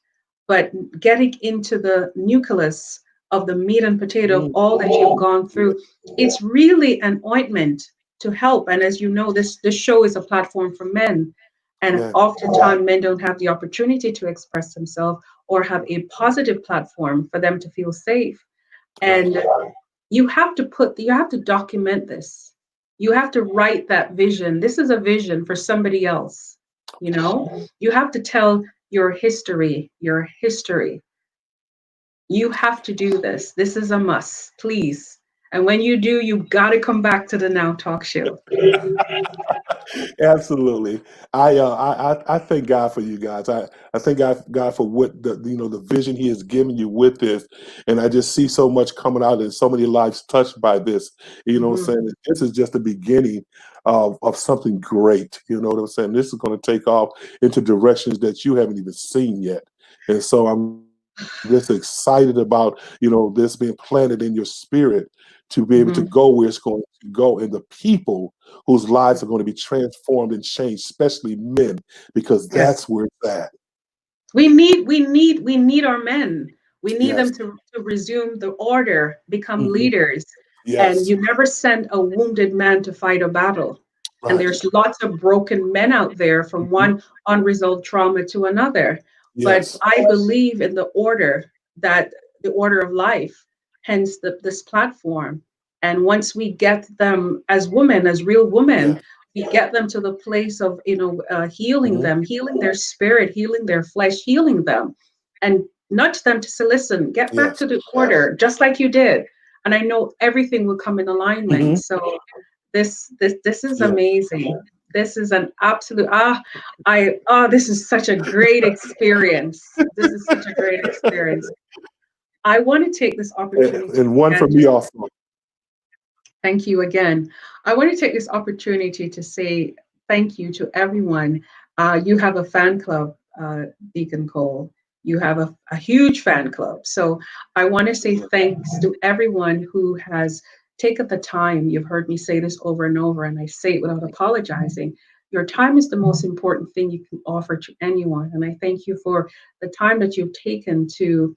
but getting into the nucleus of the meat and potato of Mm. all that you've gone Yeah. through, it's really an ointment to help. And as you know, this show is a platform for men. And Amen. oftentimes men don't have the opportunity to express themselves or have a positive platform for them to feel safe. Right. And you have to document this. You have to write that vision. This is a vision for somebody else. You have to tell your history. You have to do this. This is a must, please. And when you do, you've got to come back to the Now Talk show. Absolutely. I thank God for you guys. I thank God for what the vision He has given you with this, and I just see so much coming out and so many lives touched by this. You know what I'm Mhm. saying? This is just the beginning of something great. You know what I'm saying? This is going to take off into directions that you haven't even seen yet, and so I'm just excited about this being planted in your spirit to be able to Mhm. go where it's going to go, and the people whose lives are going to be transformed and changed, especially men, because Yes. that's where it's at. We need our men. We need Yes. them to resume the order, become Hmm. leaders. And Yes. you never send a wounded man to fight a battle. And Right. there's lots of broken men out there from Hmm. one unresolved trauma to another. But Yes. I believe in the order of life, hence this platform. And once we get them as women, as real Yeah. women, we get them to the place of healing Hmm. them, healing their spirit, healing their flesh, healing them, and nudge them to say, listen, get back Yes. to the order, just like you did. And I know everything will come in Hmm. alignment. So this is Yeah. amazing. This is an absolute this is such a great experience. This is such a great experience. I want to take this opportunity And one for again me to also. thank you again. I want to take this opportunity to say thank you to everyone. You have a fan club, Deacon Cole. You have a huge fan club. So I want to say thanks to everyone who has taken the time. You've heard me say this over and over, and I say it without apologizing. Your time is the most important thing you can offer to anyone. And I thank you for the time that you've taken to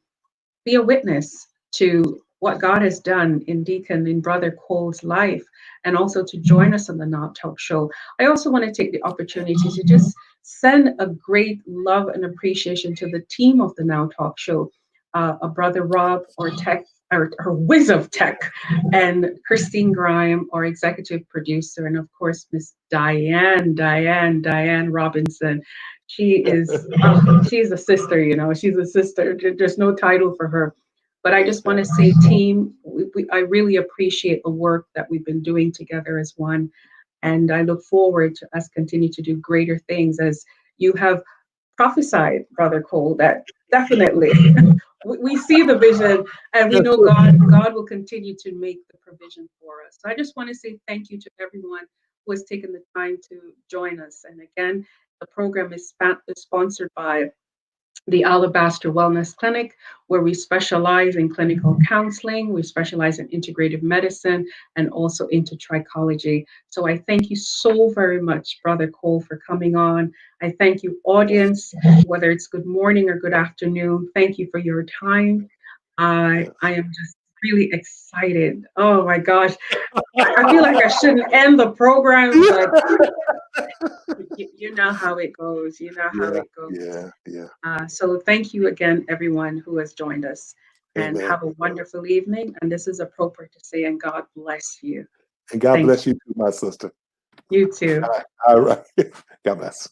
be a witness to what God has done in Brother Cole's life, and also to join us on the Not Talk show. I also want to take the opportunity to just send a great love and appreciation to the team of the Now Talk show, a Brother Rob, or Tech, or Whiz of Tech, and Christine Grime, our executive producer, and of course, Miss Diane Robinson. She's a sister, she's a sister. There's no title for her. But I Praise just want God. to say, team, I really appreciate the work that we've been doing together as one. And I look forward to us continue to do greater things as you have prophesied, Brother Cole, that definitely we see the vision, and we Yes, know sir. God will continue to make the provision for us. So I just want to say thank you to everyone who has taken the time to join us. And again, the program is sponsored by the Alabaster Wellness Clinic, where we specialize in clinical counseling, we specialize in integrative medicine, and also into trichology. So I thank you so very much, Brother Cole, for coming on. I thank you, Yes. audience, whether it's good morning or good afternoon. Thank you for your time. I Yes. am just really excited. Oh my gosh. I feel like I shouldn't end the program, but you know how it goes. You know how Yeah. it goes. Yeah. Yeah. So thank you again, everyone who has joined us, and Amen. have a wonderful evening. And this is appropriate to say, and God bless you. And God Thank bless you too, my sister. you. You too. All right. God bless.